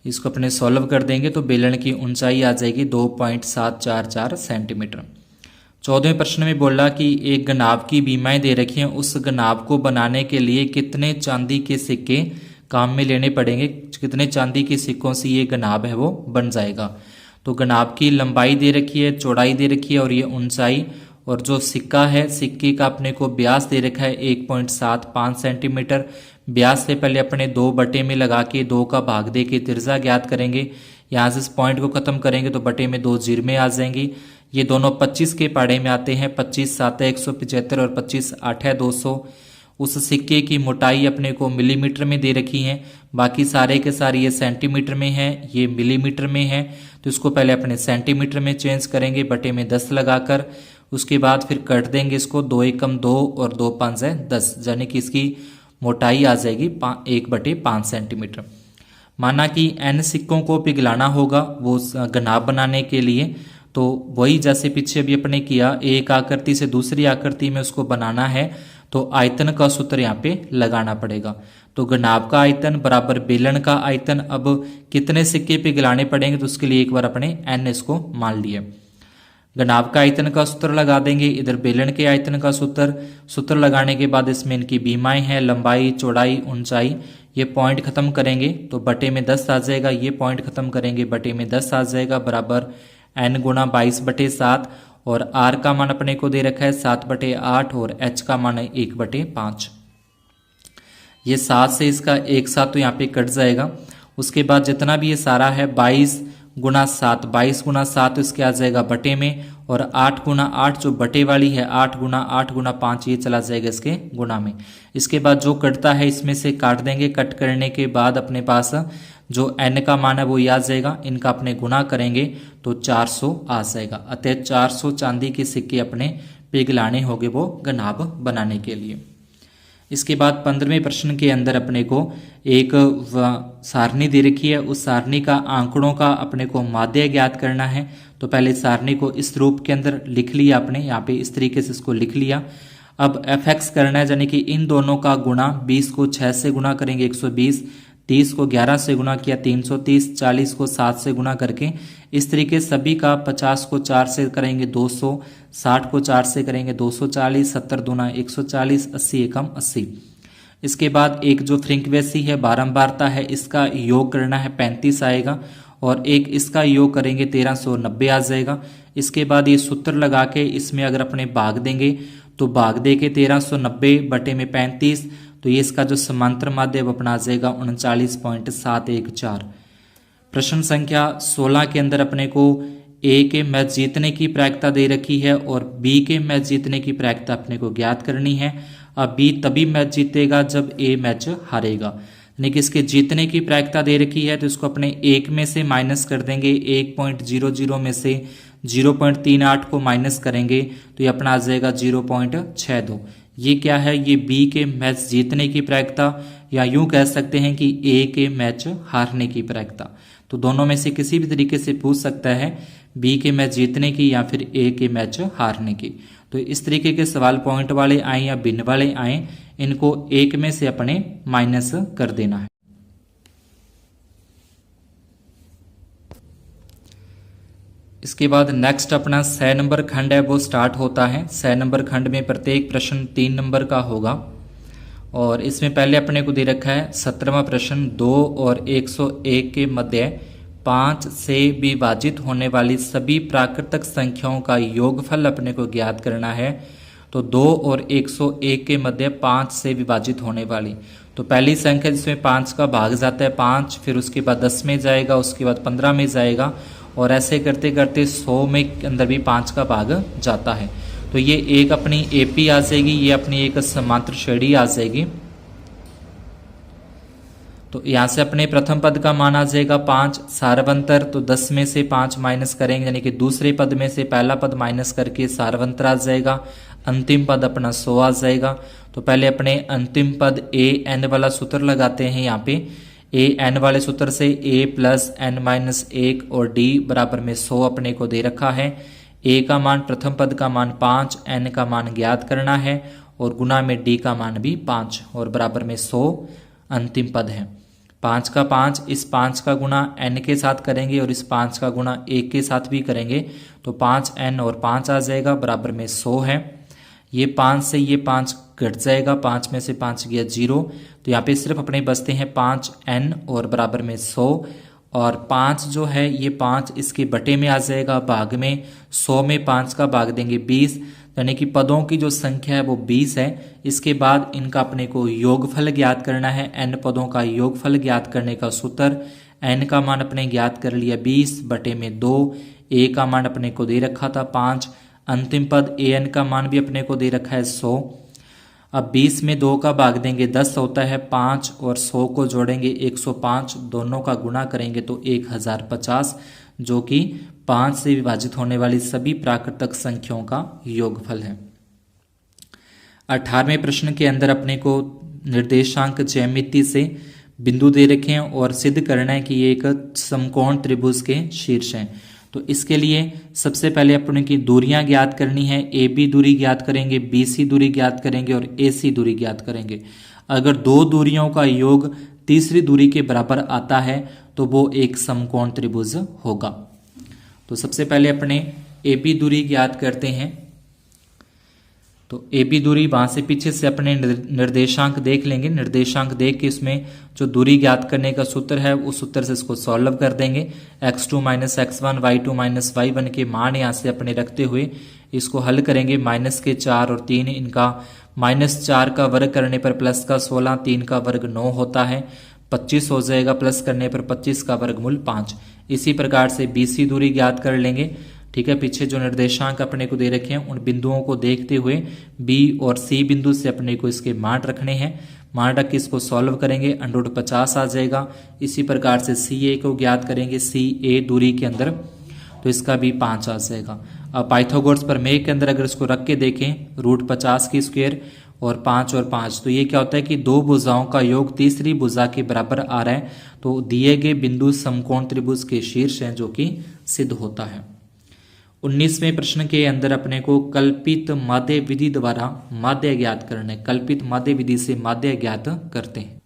इसको अपने सॉल्व कर देंगे तो बेलन की ऊंचाई आ जाएगी 2.744 सेंटीमीटर। 14वें प्रश्न में बोला कि एक गनाब की बीमाएं दे रखी हैं, उस गनाब को बनाने के लिए कितने चांदी के सिक्के काम में लेने पड़ेंगे, कितने चांदी के सिक्कों से ये गनाब है वो बन जाएगा। तो गनाब की लंबाई दे रखी है, चौड़ाई दे रखी है और ये ऊंचाई, और जो सिक्का है सिक्के का अपने को व्यास दे रखा है 1.75 सेंटीमीटर। व्यास से पहले अपने 2 बटे में लगा के 2 का भाग दे के त्रिज्या ज्ञात करेंगे। यहाँ से इस पॉइंट को खत्म करेंगे तो बटे में 2 जीरो में आ जाएंगी। ये दोनों 25 के पाड़े में आते हैं। 25 7 है 175 और 25 8 है 200। उस सिक्के की मोटाई अपने को मिलीमीटर में दे रखी है, बाकी सारे के सारे ये सेंटीमीटर में है, ये मिलीमीटर में है। तो इसको पहले अपने सेंटीमीटर में चेंज करेंगे बटे में 10 लगाकर। उसके बाद फिर कट देंगे इसको, 2 एकम 2 और 2 5 है 10, यानी कि इसकी मोटाई आ जाएगी 1/5 सेंटीमीटर। माना कि n सिक्कों को पिघलाना होगा वो घनाभ बनाने के लिए, तो वही जैसे पीछे भी अपने किया, एक आकृति से दूसरी आकृति में उसको बनाना है तो आयतन का सूत्र यहाँ पे लगाना पड़ेगा। तो घनाभ का आयतन बराबर बेलन का आयतन। अब कितने सिक्के पिघलाने पड़ेंगे तो उसके लिए एक बार अपने n इसको मान लिए। घनाभ का आयतन का सूत्र लगा देंगे, इधर बेलन के आयतन का सूत्र लगाने के बाद इसमें इनकी बीमाएं हैं, लंबाई चौड़ाई ऊंचाई, ये पॉइंट खत्म करेंगे तो बटे में 10 आ जाएगा। ये पॉइंट खत्म करेंगे बटे में 10 आ जाएगा, बराबर n गुणा 22/7। और r का मान अपने को दे रखा है 7/8 और h का मान है 1/5। ये 7 से इसका 1 7 तो यहाँ पे कट जाएगा। उसके बाद जितना भी ये सारा है 22 गुणा 7, 22 गुणा 7 तो इसके आ जाएगा बटे में, और 8 गुणा 8 जो बटे वाली है 8 गुणा 5 ये चला जाएगा इसके गुणा में। इसके बाद जो कटता है इसमें से काट देंगे। कट करने के बाद अपने पास जो n का मान है वो ये आ जाएगा, इनका अपने गुणा करेंगे तो 400 आ जाएगा। अतः 400 चांदी के सिक्के अपने पिघलाने होंगे वो घनाभ बनाने के लिए। इसके बाद 15वें प्रश्न के अंदर अपने को एक सारणी दे रखी है, उस सारणी का आंकड़ों का अपने को माध्य ज्ञात करना है। तो पहले सारणी को इस रूप के अंदर लिख लिया आपने, यहाँ पे इस तरीके से इसको लिख लिया। अब fx करना है, यानी कि इन दोनों का गुणा, 20 को 6 से गुणा करेंगे 120, 30 को 11 से गुणा किया 330, 40 को 7 से गुणा करके इस तरीके सभी का, 50 को 4 से करेंगे 200, 60 को 4 से करेंगे 240, 70 दूना 140, 80 एकम 80। इसके बाद एक जो फ्रीक्वेंसी है बारंबारता है, इसका योग करना है 35 आएगा, और एक इसका योग करेंगे 1390 आ जाएगा। इसके बाद ये सूत्र लगा के इसमें अगर अपने भाग देंगे तो भाग दे के 1390 बटे में 35, तो ये इसका जो समांतर माध्य वो अपना आ जाएगा 39.714। प्रश्न संख्या 16 के अंदर अपने को ए के मैच जीतने की प्रायिकता दे रखी है और बी के मैच जीतने की प्रायिकता अपने को ज्ञात करनी है। अब बी तभी मैच जीतेगा जब ए मैच हारेगा, यानी कि इसके जीतने की प्रायिकता दे रखी है तो इसको अपने 1 में से माइनस कर देंगे। 1.00 में से 0.38 को माइनस करेंगे तो ये अपना आ जाएगा 0.62। ये क्या है, ये बी के मैच जीतने की प्रायिकता, या यूं कह सकते हैं कि ए के मैच हारने की प्रायिकता। तो दोनों में से किसी भी तरीके से पूछ सकता है, बी के मैच जीतने की या फिर ए के मैच हारने की। तो इस तरीके के सवाल पॉइंट वाले आए या भिन्न वाले आए, इनको 1 में से अपने माइनस कर देना है। इसके बाद नेक्स्ट अपना 6 नंबर खंड है वो स्टार्ट होता है। 6 नंबर खंड में प्रत्येक प्रश्न 3 नंबर का होगा, और इसमें पहले अपने को दे रखा है 17वां प्रश्न, 2 और 101 के मध्य 5 से विभाजित होने वाली सभी प्राकृतिक संख्याओं का योगफल अपने को ज्ञात करना है। तो 2 और 101 के मध्य 5 से विभाजित होने वाली, तो पहली संख्या जिसमें 5 का भाग जाता है 5, फिर उसके बाद 10 में जाएगा, उसके बाद 15 में जाएगा, और ऐसे करते करते 100 में अंदर भी 5 का भाग जाता है। तो ये एक अपनी एपी आ जाएगी, ये अपनी एक समांतर श्रेणी आ जाएगी। तो यहाँ से अपने प्रथम पद का मान आ जाएगा 5, सारवंतर, तो 10 में से 5 माइनस करेंगे, यानी कि दूसरे पद में से पहला पद माइनस करके सारवंतर आ जाएगा। अंतिम पद अपना 100 आ जाएगा। तो पहले अपने अंतिम पद ए एन वाला सूत्र लगाते हैं। यहाँ पे ए एन वाले सूत्र से a प्लस n माइनस 1 और d बराबर में 100 अपने को दे रखा है। a का मान, प्रथम पद का मान 5, n का मान ज्ञात करना है, और गुना में d का मान भी 5, और बराबर में 100 अंतिम पद है। 5 का 5, इस 5 का गुना n के साथ करेंगे और इस 5 का गुना 1 के साथ भी करेंगे, तो 5n और 5 आ जाएगा, बराबर में 100 है। ये 5 से ये 5 घट जाएगा, 5 में से 5 गया 0, तो यहाँ पे सिर्फ अपने बचते हैं 5n और बराबर में 100, और 5 जो है ये 5 इसके बटे में आ जाएगा, भाग में 100 में 5 का भाग देंगे 20, यानी कि पदों की जो संख्या है वो 20 है। इसके बाद इनका अपने को योगफल ज्ञात करना है। n पदों का योगफल ज्ञात करने का सूत्र, n का मान अपने ज्ञात कर लिया 20 बटे में 2, ए का मान अपने को दे रखा था 5, अंतिम पद ए एन का मान भी अपने को दे रखा है 100। अब 20 में 2 का भाग देंगे 10 होता है 5 और 100 को जोड़ेंगे 105, दोनों का गुणा करेंगे तो 1050, जो कि 5 से विभाजित होने वाली सभी प्राकृतिक संख्याओं का योगफल है। 18वें प्रश्न के अंदर अपने को निर्देशांक ज्यामिति से बिंदु दे रखे हैं और सिद्ध करना है कि ये एक समकोण त्रिभुज के शीर्ष हैं। तो इसके लिए सबसे पहले अपने की दूरियां ज्ञात करनी है। ए बी दूरी ज्ञात करेंगे, बी सी दूरी ज्ञात करेंगे और ए सी दूरी ज्ञात करेंगे। अगर दो दूरियों का योग तीसरी दूरी के बराबर आता है तो वो एक समकोण त्रिभुज होगा। तो सबसे पहले अपने ए बी दूरी ज्ञात करते हैं। तो ए बी दूरी वहाँ से पीछे से अपने निर्देशांक देख लेंगे। निर्देशांक देख के इसमें जो दूरी ज्ञात करने का सूत्र है उस सूत्र से इसको सॉल्व कर देंगे। x2 minus x1 y2 minus y1 के मान यहाँ से अपने रखते हुए इसको हल करेंगे। माइनस के 4 और 3, इनका -4 का वर्ग करने पर प्लस का 16, 3 का वर्ग 9 होता है, 25 हो जाएगा, प्लस करने पर 25 का वर्गमूल 5। इसी प्रकार से बी सी दूरी ज्ञात कर लेंगे। ठीक है, पीछे जो निर्देशांक अपने को दे रखे हैं उन बिंदुओं को देखते हुए बी और सी बिंदु से अपने को इसके मान रखने हैं। मान रख के इसको सॉल्व करेंगे, √50 आ जाएगा। इसी प्रकार से सी ए को ज्ञात करेंगे, सी ए दूरी के अंदर, तो इसका भी 5 आ जाएगा। अब पाइथागोरस प्रमेय के अंदर अगर इसको रख के देखें √50 की स्क्वायर और 5 और 5, तो ये क्या होता है कि दो भुजाओं का योग तीसरी भुजा के बराबर आ रहा है। तो दिए गए बिंदु समकोण त्रिभुज के शीर्ष हैं, जो कि सिद्ध होता है। 19वें प्रश्न के अंदर अपने को कल्पित माध्य विधि द्वारा माध्य ज्ञात करना है। कल्पित माध्य विधि से माध्य ज्ञात करते हैं।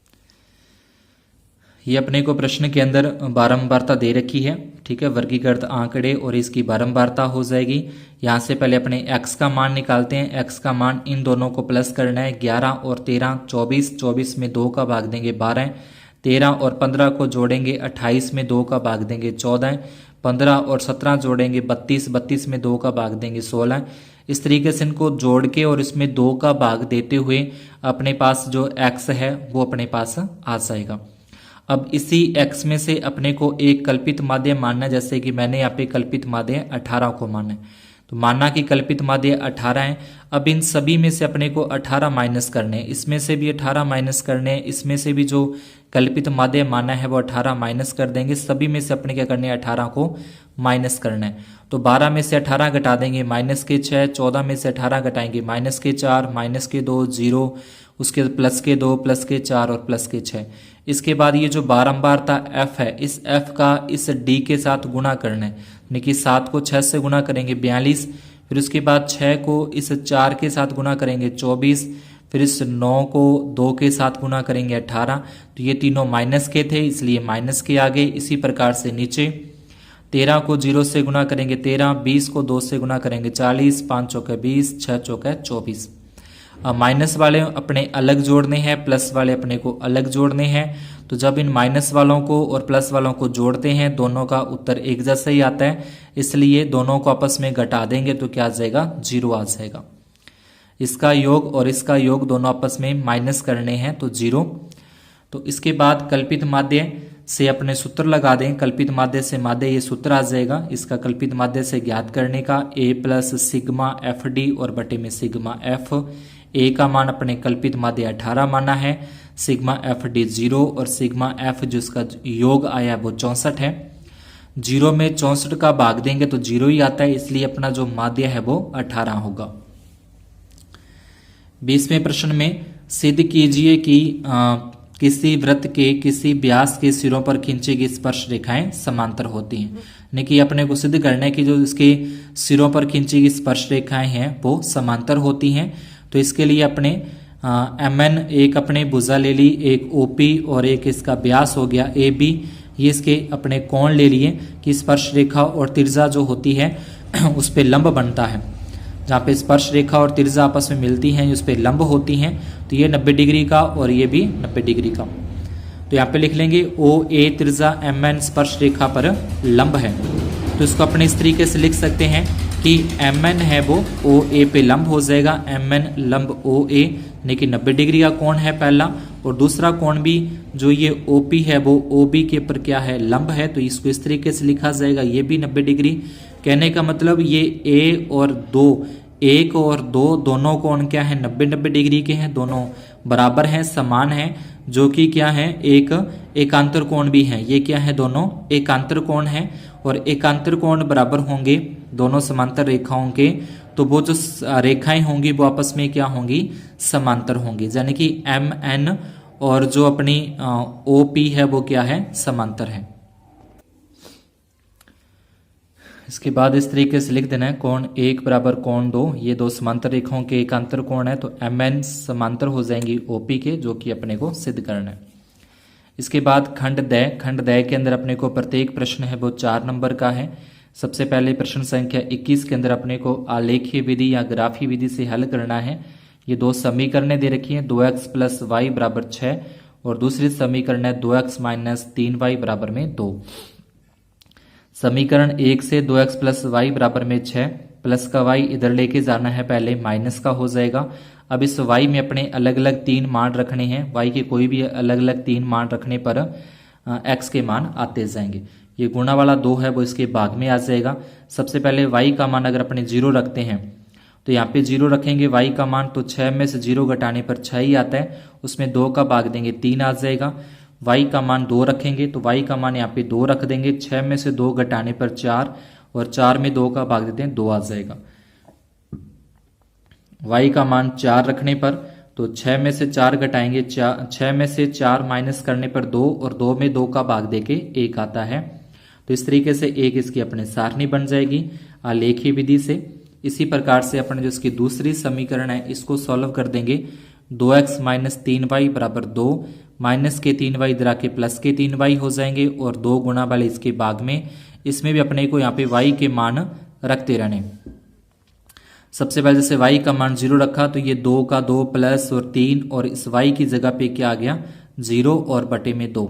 ये अपने को प्रश्न के अंदर बारंबारता दे रखी है। ठीक है, वर्गीकृत आंकड़े और इसकी बारंबारता हो जाएगी। यहाँ से पहले अपने x का मान निकालते हैं। x का मान इन दोनों को प्लस करना है। 11 और 13 24, 24 में 2 का भाग देंगे 12, 13 और 15 को जोड़ेंगे 28 में 2 का भाग देंगे 14, 15 और 17 जोड़ेंगे 32, 32 में 2 का भाग देंगे 16। इस तरीके से इनको जोड़ के और इसमें 2 का भाग देते हुए अपने पास जो x है वो अपने पास आ जाएगा। अब इसी x में से अपने को एक कल्पित माध्य मानना है। जैसे कि मैंने यहाँ पे कल्पित माध्य 18 को माना है, तो माना कि कल्पित माध्य 18 है। अब इन सभी में से अपने को 18 माइनस करने हैं, इसमें से भी 18 माइनस करने हैं, इसमें से भी जो कल्पित माध्य माना है वो 18 माइनस कर देंगे। सभी में से अपने क्या करने हैं, 18 को माइनस करना है। तो 12 में से 18 घटा देंगे माइनस के 6, 14 में से 18 घटाएंगे माइनस के 4, माइनस के 2, 0, उसके प्लस के 2, प्लस के 4 और प्लस के 6। इसके बाद ये जो बारंबारता f है, इस f का इस d के साथ गुणा करना है। यानी कि 7 को 6 से गुणा करेंगे 42, फिर उसके बाद 6 को इस 4 के साथ गुणा करेंगे 24, फिर इस 9 को 2 के साथ गुणा करेंगे 18। तो ये तीनों माइनस के थे, इसलिए माइनस के आगे। इसी प्रकार से नीचे 13 को 0 से गुणा करेंगे 13, 20 को 2 से गुणा करेंगे 40, 5 चौके 20, 6 चौके 24। अब माइनस वाले अपने अलग जोड़ने हैं, प्लस वाले अपने को अलग जोड़ने हैं। तो जब इन माइनस वालों को और प्लस वालों को जोड़ते हैं दोनों का उत्तर एक जैसा ही आता है, इसलिए दोनों को आपस में घटा देंगे तो क्या आ जाएगा, 0 आ जाएगा। इसका योग और इसका योग दोनों आपस में माइनस करने हैं तो 0। तो इसके बाद कल्पित माध्य से अपने सूत्र लगा दें। कल्पित माध्य से माध्य ये सूत्र आ जाएगा इसका कल्पित माध्य से ज्ञात करने का, a plus sigma F D और बटे में सिग्मा एफ। a का मान अपने कल्पित माध्य 18 माना है, सिग्मा एफ डी 0 और सिग्मा एफ जिसका योग आया वो 64 है। 0 में 64 का भाग देंगे तो 0 ही आता है, इसलिए अपना जो माध्य है वो 18 होगा। 20वें प्रश्न में सिद्ध कीजिए कि किसी वृत्त के किसी व्यास के सिरों पर खींची गई स्पर्श रेखाएं समांतर होती हैं। यानी कि अपने को सिद्ध करना है कि जो इसके सिरों पर खींची गई स्पर्श रेखाएं हैं वो समांतर होती हैं। तो इसके लिए अपने mn एक अपने भुजा ले ली, एक OP और एक इसका व्यास हो गया AB। ये इसके अपने कोण ले लिए कि स्पर्श रेखा और तिरजा जो होती है उस पे लंब बनता है। जहाँ पे स्पर्श रेखा और तिरजा आपस में मिलती हैं उस पे लंब होती हैं। तो ये 90 डिग्री का और ये भी 90 डिग्री का। तो यहाँ पे लिख लेंगे OA तिरजा MN स्पर्श रेखा पर लंब है। तो इसको अपने इस तरीके से लिख सकते हैं कि MN है वो OA पे लंब हो जाएगा, MN लंब OA, यानी कि 90 डिग्री का कोण है पहला, और दूसरा कोण भी जो ये OP है वो OB के ऊपर क्या है, लंब है। तो इसको इस तरीके से लिखा जाएगा, ये भी 90 डिग्री, कहने का मतलब ये ए और दो, एक और दो दोनों कोण क्या है 90-90 डिग्री के हैं, दोनों बराबर हैं, समान हैं, जो कि क्या है एक एकांतर कोण भी है। ये क्या है दोनों एकांतर कोण है, और एकांतर कोण बराबर होंगे दोनों समांतर रेखाओं के, तो वो जो रेखाएं होंगी वो आपस में क्या होंगी समांतर होंगी, यानी कि एम एन और जो अपनी ओ पी है वो क्या है समांतर है। इसके बाद इस तरीके से लिख देना है कोण 1 बराबर कोण 2, ये दो समांतर रेखाओं के एकांतर कोण है, तो एम एन समांतर हो जाएंगी ओपी के, जो कि अपने को सिद्ध करना है। इसके बाद खंड दय के अंदर अपने को प्रत्येक प्रश्न है वो 4 नंबर का है। सबसे पहले प्रश्न संख्या 21 के अंदर अपने को आलेखीय विधि या ग्राफी विधि से हल करना है। ये दो समीकरणें दे रखी हैं, 2x प्लस वाई बराबर 6, और दूसरी समीकरण है 2x माइनस 3y बराबर में 2। समीकरण 1 से 2x प्लस वाई बराबर में 6, प्लस का y इधर लेके जाना है, पहले माइनस का हो जाएगा। अब इस y में अपने अलग अलग 3 मान रखने हैं, y के कोई भी अलग अलग 3 मान रखने पर x के मान आते जाएंगे। ये गुणा वाला 2 है वो इसके भाग में आ जाएगा। सबसे पहले y का मान अगर अपने 0 रखते हैं तो यहाँ पे 0 रखेंगे, y का मान तो 6 में से 0 घटाने पर 6 ही आता है, उसमें 2 का भाग देंगे 3 आ जाएगा। y का मान 2 रखेंगे तो y का मान यहाँ पे 2 रख देंगे, 6 में से 2 घटाने पर 4, और 4 में 2 का भाग देते हैं 2 आ जाएगा। y का मान 4 रखने पर तो 6 में से 4 घटाएंगे, 6 में से 4 माइनस करने पर 2, और 2 में 2 का भाग देके 1 आता है। तो इस तरीके से एक इसकी अपने सारणी बन जाएगी आलेखीय विधि से। इसी प्रकार से अपने जो इसकी दूसरी समीकरण है इसको सॉल्व कर देंगे। 2x माइनस 3y बराबर 2, माइनस के 3y इधर आके प्लस के 3y हो जाएंगे, और 2 गुणा वाले इसके भाग में, इसमें भी अपने को यहाँ पे y के मान रखते रहने। सबसे पहले जैसे y का मान 0 रखा तो ये 2 का 2 प्लस और 3, और इस y की जगह पे क्या आ गया 0 और बटे में 2।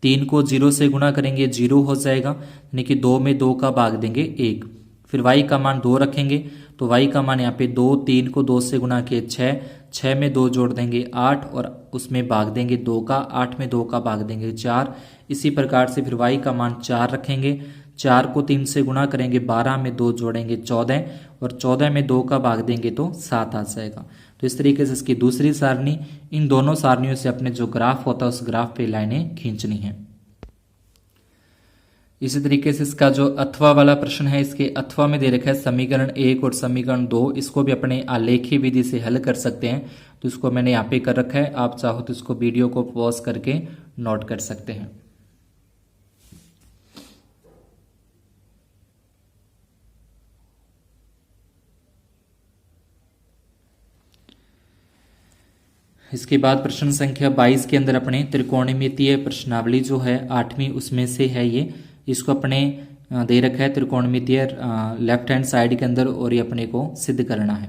3 को 0 से गुणा करेंगे 0 हो जाएगा, यानी कि 2 में 2 का भाग देंगे 1। फिर y का मान 2 रखेंगे तो y का मान यहाँ पे 2, 3 को 2 से गुणा किए 6, 6 में 2 जोड़ देंगे 8, और उसमें भाग देंगे 2 का, 8 में 2 का भाग देंगे 4। इसी प्रकार से फिर y का मान 4 रखेंगे, 4 को 3 से गुणा करेंगे 12 में 2 जोड़ेंगे 14, और 14 में 2 का भाग देंगे तो 7 आ जाएगा। तो इस तरीके से इसकी दूसरी सारणी, इन दोनों सारणियों से अपने जो ग्राफ होता है उस ग्राफ पे लाइनें खींचनी है। इसी तरीके से इसका जो अथवा वाला प्रश्न है, इसके अथवा में दे रखा है समीकरण 1 और समीकरण 2, इसको भी अपने आलेखीय विधि से हल कर सकते हैं। तो इसको मैंने यहाँ पे कर रखा है, आप चाहो तो इसको वीडियो को पॉज करके नोट कर सकते हैं। इसके बाद प्रश्न संख्या 22 के अंदर अपने त्रिकोणमितीय प्रश्नावली जो है 8वीं उसमें से है ये। इसको अपने दे रखा है त्रिकोणमितीय लेफ्ट हैंड साइड के अंदर, और ये अपने को सिद्ध करना है।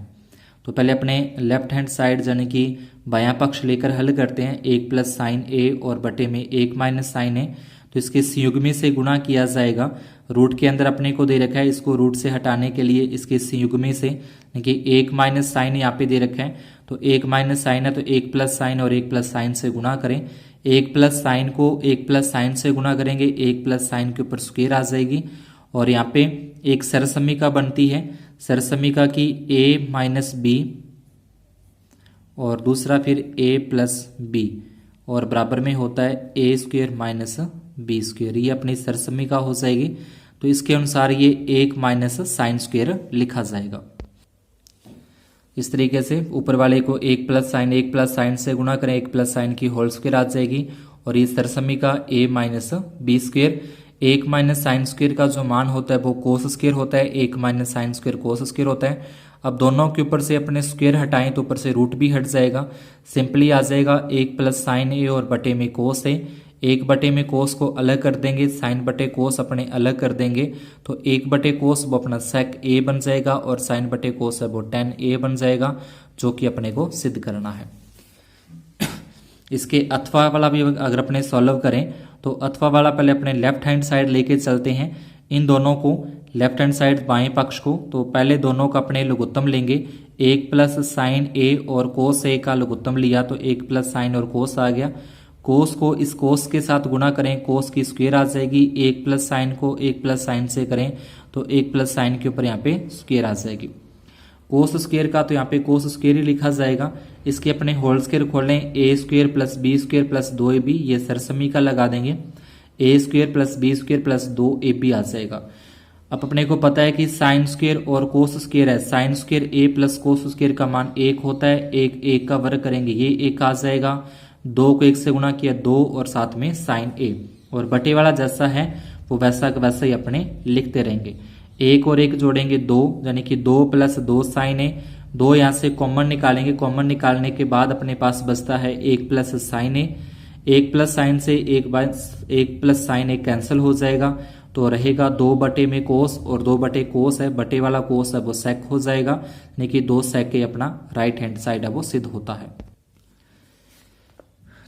तो पहले अपने लेफ्ट हैंड साइड यानी कि बायां पक्ष लेकर हल करते हैं। 1 प्लस साइन ए और बटे में 1 माइनस साइन ए, तो इसके संयुग्मी से गुणा किया जाएगा। रूट के अंदर अपने को दे रखा है, इसको रूट से हटाने के लिए इसके संयुग्मी से, कि 1 माइनस साइन यहाँ पे दे रखा है, तो 1 माइनस साइन है तो 1 प्लस साइन और 1 प्लस साइन से गुणा करें। 1 प्लस साइन को 1 प्लस साइन से गुणा करेंगे, 1 प्लस साइन के ऊपर स्क्वायर आ जाएगी, और यहाँ पे एक सरसमीका बनती है, सरसमीका की a माइनस बी और दूसरा फिर a प्लस बी, और बराबर में होता है a square minus b square. ये अपनी सरसमीका हो जाएगी। तो इसके अनुसार ये 1 माइनस साइन स्क्वायर लिखा जाएगा। इस तरीके से ऊपर वाले को 1 प्लस साइन से गुणा करें, 1 प्लस साइन की होल स्क्वायर आ जाएगी, और ये सरसमीका a minus b square. 1 minus sine square का जो मान होता है वो कोस स्क्वायर होता है, 1 minus sine square cos square होता है। अब दोनों के ऊपर से अपने स्क्वायर हटाएं तो ऊपर से रूट भी हट जाएगा, सिंपली आ जाएगा 1 प्लस साइन ए और बटे में कोस ए। 1 बटे में कोस को अलग कर देंगे, साइन बटे कोस अपने अलग कर देंगे, तो 1 बटे कोस वो अपना सेक ए बन जाएगा, और साइन बटे कोस है वो tan ए बन जाएगा, जो कि अपने को सिद्ध करना है। इसके अथवा वाला भी अगर अपने सॉल्व करें तो अथवा वाला पहले अपने लेफ्ट हैंड साइड लेके चलते हैं, इन दोनों को लेफ्ट हैंड साइड बाएं पक्ष को। तो पहले दोनों का अपने लघुत्तम लेंगे, 1 प्लस साइन ए और कोस ए का लघुत्तम लिया तो 1 प्लस साइन और कोस आ गया, कोस को इस कोस के साथ गुणा करें, कोस की स्क्वायर आ जाएगी। 1 प्लस साइन को 1 प्लस साइन से करें तो 1 प्लस साइन के ऊपर यहाँ पे स्क्वायर आ जाएगी। कोस स्क्वायर का तो यहाँ पे कोस स्क्वायर ही लिखा जाएगा। इसके अपने होल स्क्वायर खोल लें, A square plus B square plus 2ab, ये सरसमी का लगा देंगे। A square plus B square plus 2ab आ जाएगा। अब अपने को पता है कि साइन स्क्वायर और कोस स्क्वायर है, साइन स्क्वायर ए प्लस कोस स्क्वायर का मान 1 होता है। 1 का वर्ग करेंगे, ये 1 आ जाएगा। 2 को 1 से गुणा किया 2 और साथ में साइन ए, और बटे वाला जैसा है वो वैसा का वैसा ही अपने लिखते रहेंगे। 1 और 1 जोड़ेंगे 2, यानी कि 2 प्लस 2 साइन ए। 2 यहाँ से कॉमन निकालेंगे, कॉमन निकालने के बाद अपने पास बचता है 1 प्लस साइन ए। 1 प्लस साइन से 1 प्लस साइन ए कैंसिल हो जाएगा, तो रहेगा 2 बटे में कोस, और 2 बटे कोस है, बटे वाला कोस है वो सेक हो जाएगा, यानी कि 2 सेक के अपना राइट हैंड साइड है वो सिद्ध होता है।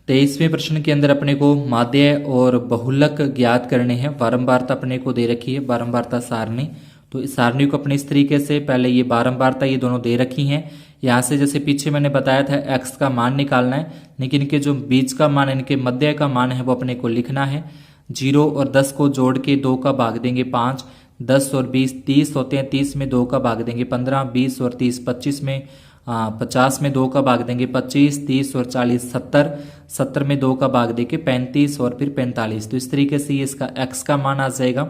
23वें प्रश्न के अंदर अपने को माध्य और बहुलक ज्ञात करने हैं। बारंबारता अपने को दे रखी है, बारंबारता सारणी। तो इस सारणी को अपने इस तरीके से, पहले ये बारंबारता ये दोनों दे रखी हैं। यहाँ से जैसे पीछे मैंने बताया था x का मान निकालना है, लेकिन इनके जो बीच का मान, इनके मध्य का मान है वो अपने को लिखना है। 0 और 10 को जोड़ के 2 का भाग देंगे 5, 10 और 20 30 होते हैं, 30 में 2 का भाग देंगे 15, 20 और 30 25 में 50 में 2 का भाग देंगे 25, 30 और 40 70, 70 में 2 का भाग देके 35 और फिर 45। तो इस तरीके से ये इसका x का मान आ जाएगा।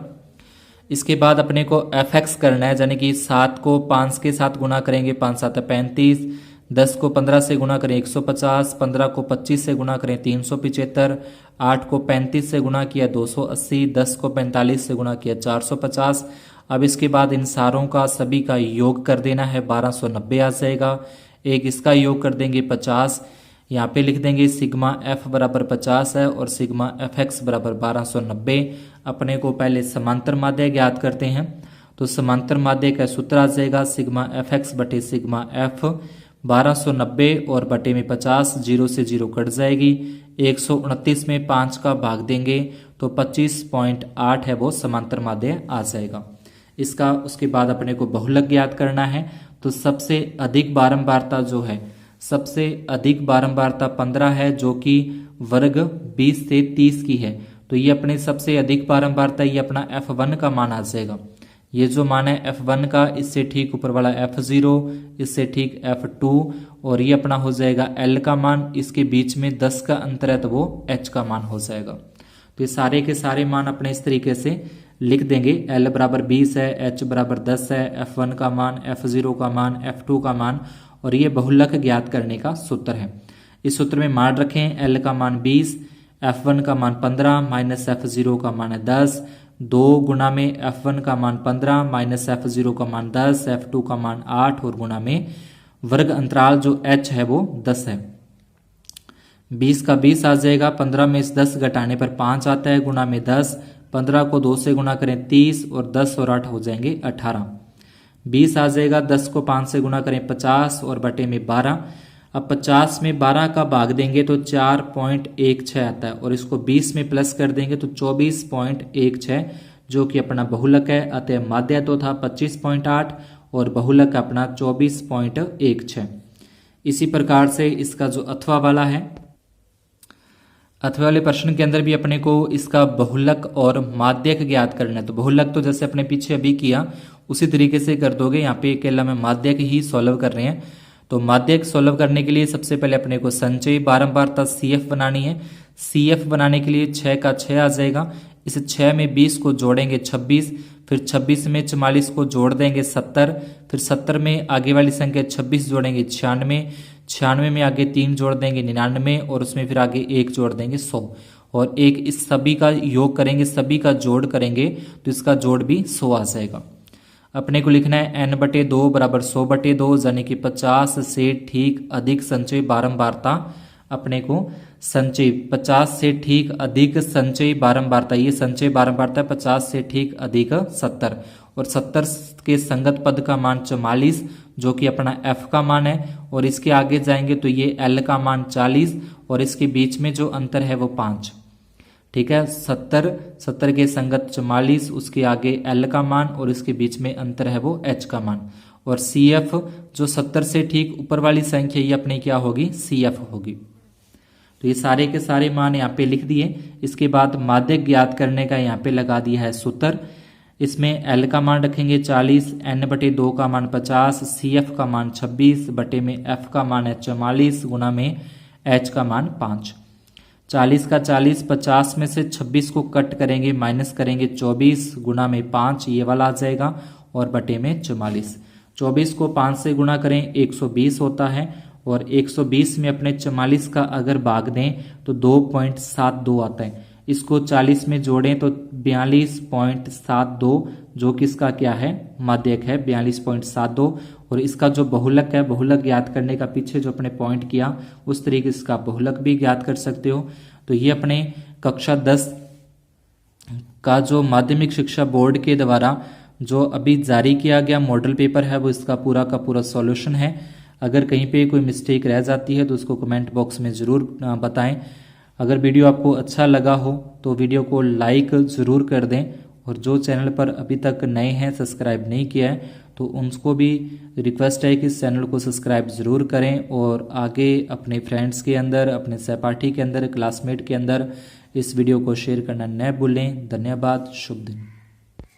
इसके बाद अपने को fx करना है, यानी कि 7 को 5 के साथ गुणा करेंगे, 5 7 35, 10 को 15 से गुणा करें 150, 15 को 25 से गुणा करें 375, 8 को 35 से गुणा किया 280, 10 को 45 से गुणा किया 450। अब इसके बाद इन सारों का सभी का योग कर देना है, 1290 आ जाएगा। एक इसका योग कर देंगे 50, यहाँ पे लिख देंगे सिग्मा f बराबर 50 है और सिग्मा fx बराबर 1290। अपने को पहले समांतर माध्य ज्ञात करते हैं, तो समांतर माध्य का सूत्र आ जाएगा सिग्मा fx बटे सिग्मा f। 1290 और बटे में 50, 0 से 0 कट जाएगी। 129 में 5 का भाग देंगे तो 25.8 है वो समांतर माध्य आ जाएगा। इसका उसके बाद अपने को बहुलक ज्ञात करना है, तो सबसे अधिक बारंबारता जो है, सबसे अधिक बारंबारता 15 है, जो कि वर्ग 20 से 30 की है। तो ये अपने सबसे अधिक बारंबारता, ये अपना f1 का मान आ जाएगा। ये जो मान है f1 का, इससे ठीक ऊपर वाला f0, इससे ठीक f2, और ये अपना हो जाएगा l का मान। इसके बीच में 10 का अंतर है तो वो h का मान हो जाएगा। तो ये सारे के सारे मान अपने इस तरीके से लिख देंगे। l बराबर 20 है, h बराबर 10 है, f1 का मान, f0 का मान, f2 का मान, और ये बहुलक ज्ञात करने का सूत्र है। इस सूत्र में मान रखें, l का मान 20, f1 का मान 15 माइनस f0 का मान है 10, 2 गुना में f1 का मान 15 माइनस f0 का मान 10, f2 का मान 8, और गुना में वर्ग अंतराल जो h है वो 10 है। 20 का 20 आ जाएगा, 15 में इस 10 घटाने पर 5 आता है, गुना में 10, 15 को 2 से गुणा करें 30, और 10 और 8 हो जाएंगे 18। 20 आ जाएगा, 10 को 5 से गुणा करें 50, और बटे में 12। अब 50 में 12 का भाग देंगे तो 4.16 आता है, और इसको 20 में प्लस कर देंगे तो 24.16, जो कि अपना बहुलक है। अतः माध्य तो था 25.8 और बहुलक अपना 24.16। इसी प्रकार से इसका जो अथवा वाला है, अथवा वाले प्रश्न के अंदर भी अपने को इसका बहुलक और माध्यक ज्ञात करना है। तो बहुलक तो जैसे अपने पीछे अभी किया उसी तरीके से कर दोगे। यहाँ पे अकेला में माध्यक ही सॉल्व कर रहे हैं। तो माध्यक सॉल्व करने के लिए सबसे पहले अपने को संचयी बारंबारता CF बनानी है। CF बनाने के लिए 6 का 6 आ जाएगा। इस 6 में 20 को जोड़ेंगे 26, फिर 26 में 44 को जोड़ देंगे 70, फिर 70 में आगे वाली संख्या 26 जोड़ेंगे 96, 96 में आगे 3 जोड़ देंगे 99, और उसमें फिर आगे 1 जोड़ देंगे 100, और एक इस सभी का योग करेंगे, सभी का जोड़ करेंगे तो इसका जोड़ भी 100 आ जाएगा। अपने को लिखना है n/2 बराबर 100/2, यानी कि 50 से ठीक अधिक संचयी बारंबारता। अपने को संचयी 50 से ठीक अधिक संचयी बारंबारता, ये संचयी बारंबारता 50 से ठीक अधिक 70, और 70 के संगत पद का मान 44, जो कि अपना f का मान है, और इसके आगे जाएंगे तो ये l का मान 40, और इसके बीच में जो अंतर है वो 5। ठीक है, 70 के संगत 44, उसके आगे l का मान, और इसके बीच में अंतर है वो h का मान। और CF जो 70 से ठीक ऊपर वाली संख्या, ये अपनी क्या होगी, CF होगी। तो तो ये सारे के सारे मान यहाँ पे लिख दिए। इसके बाद माध्यक ज्ञात करने का यहाँ पे लगा दिया है सूत्र। इसमें L का मान रखेंगे 40, N/2 का मान 50, CF का मान 26 बटे में F का मान है 44 गुना में H का मान 5। 40 का 40, 50 में से 26 को कट करेंगे, माइनस करेंगे 24 गुना में 5, ये वाला आ जाएगा, और बटे में 44। 24 को 5 से गुना करें 120 होता है, और 120 में अपने 44 का अगर भाग दें तो 2.72 आता है। इसको 40 में जोड़ें तो 42.72, जो कि इसका क्या है, माध्यक है 42.72। और इसका जो बहुलक है, बहुलक ज्ञात करने का पीछे जो अपने पॉइंट किया उस तरीके से इसका बहुलक भी ज्ञात कर सकते हो। तो ये अपने कक्षा 10 का जो माध्यमिक शिक्षा बोर्ड के द्वारा जो अभी जारी किया गया मॉडल पेपर है वो इसका पूरा का पूरा सॉल्यूशन है। अगर कहीं पे कोई मिस्टेक रह जाती है तो उसको कमेंट बॉक्स में ज़रूर बताएं। अगर वीडियो आपको अच्छा लगा हो तो वीडियो को लाइक ज़रूर कर दें, और जो चैनल पर अभी तक नए हैं, सब्सक्राइब नहीं किया है, तो उनको भी रिक्वेस्ट है कि इस चैनल को सब्सक्राइब ज़रूर करें, और आगे अपने फ्रेंड्स के अंदर, अपने सहपाठी के अंदर, क्लासमेट के अंदर इस वीडियो को शेयर करना न भूलें। धन्यवाद, शुभ दिन।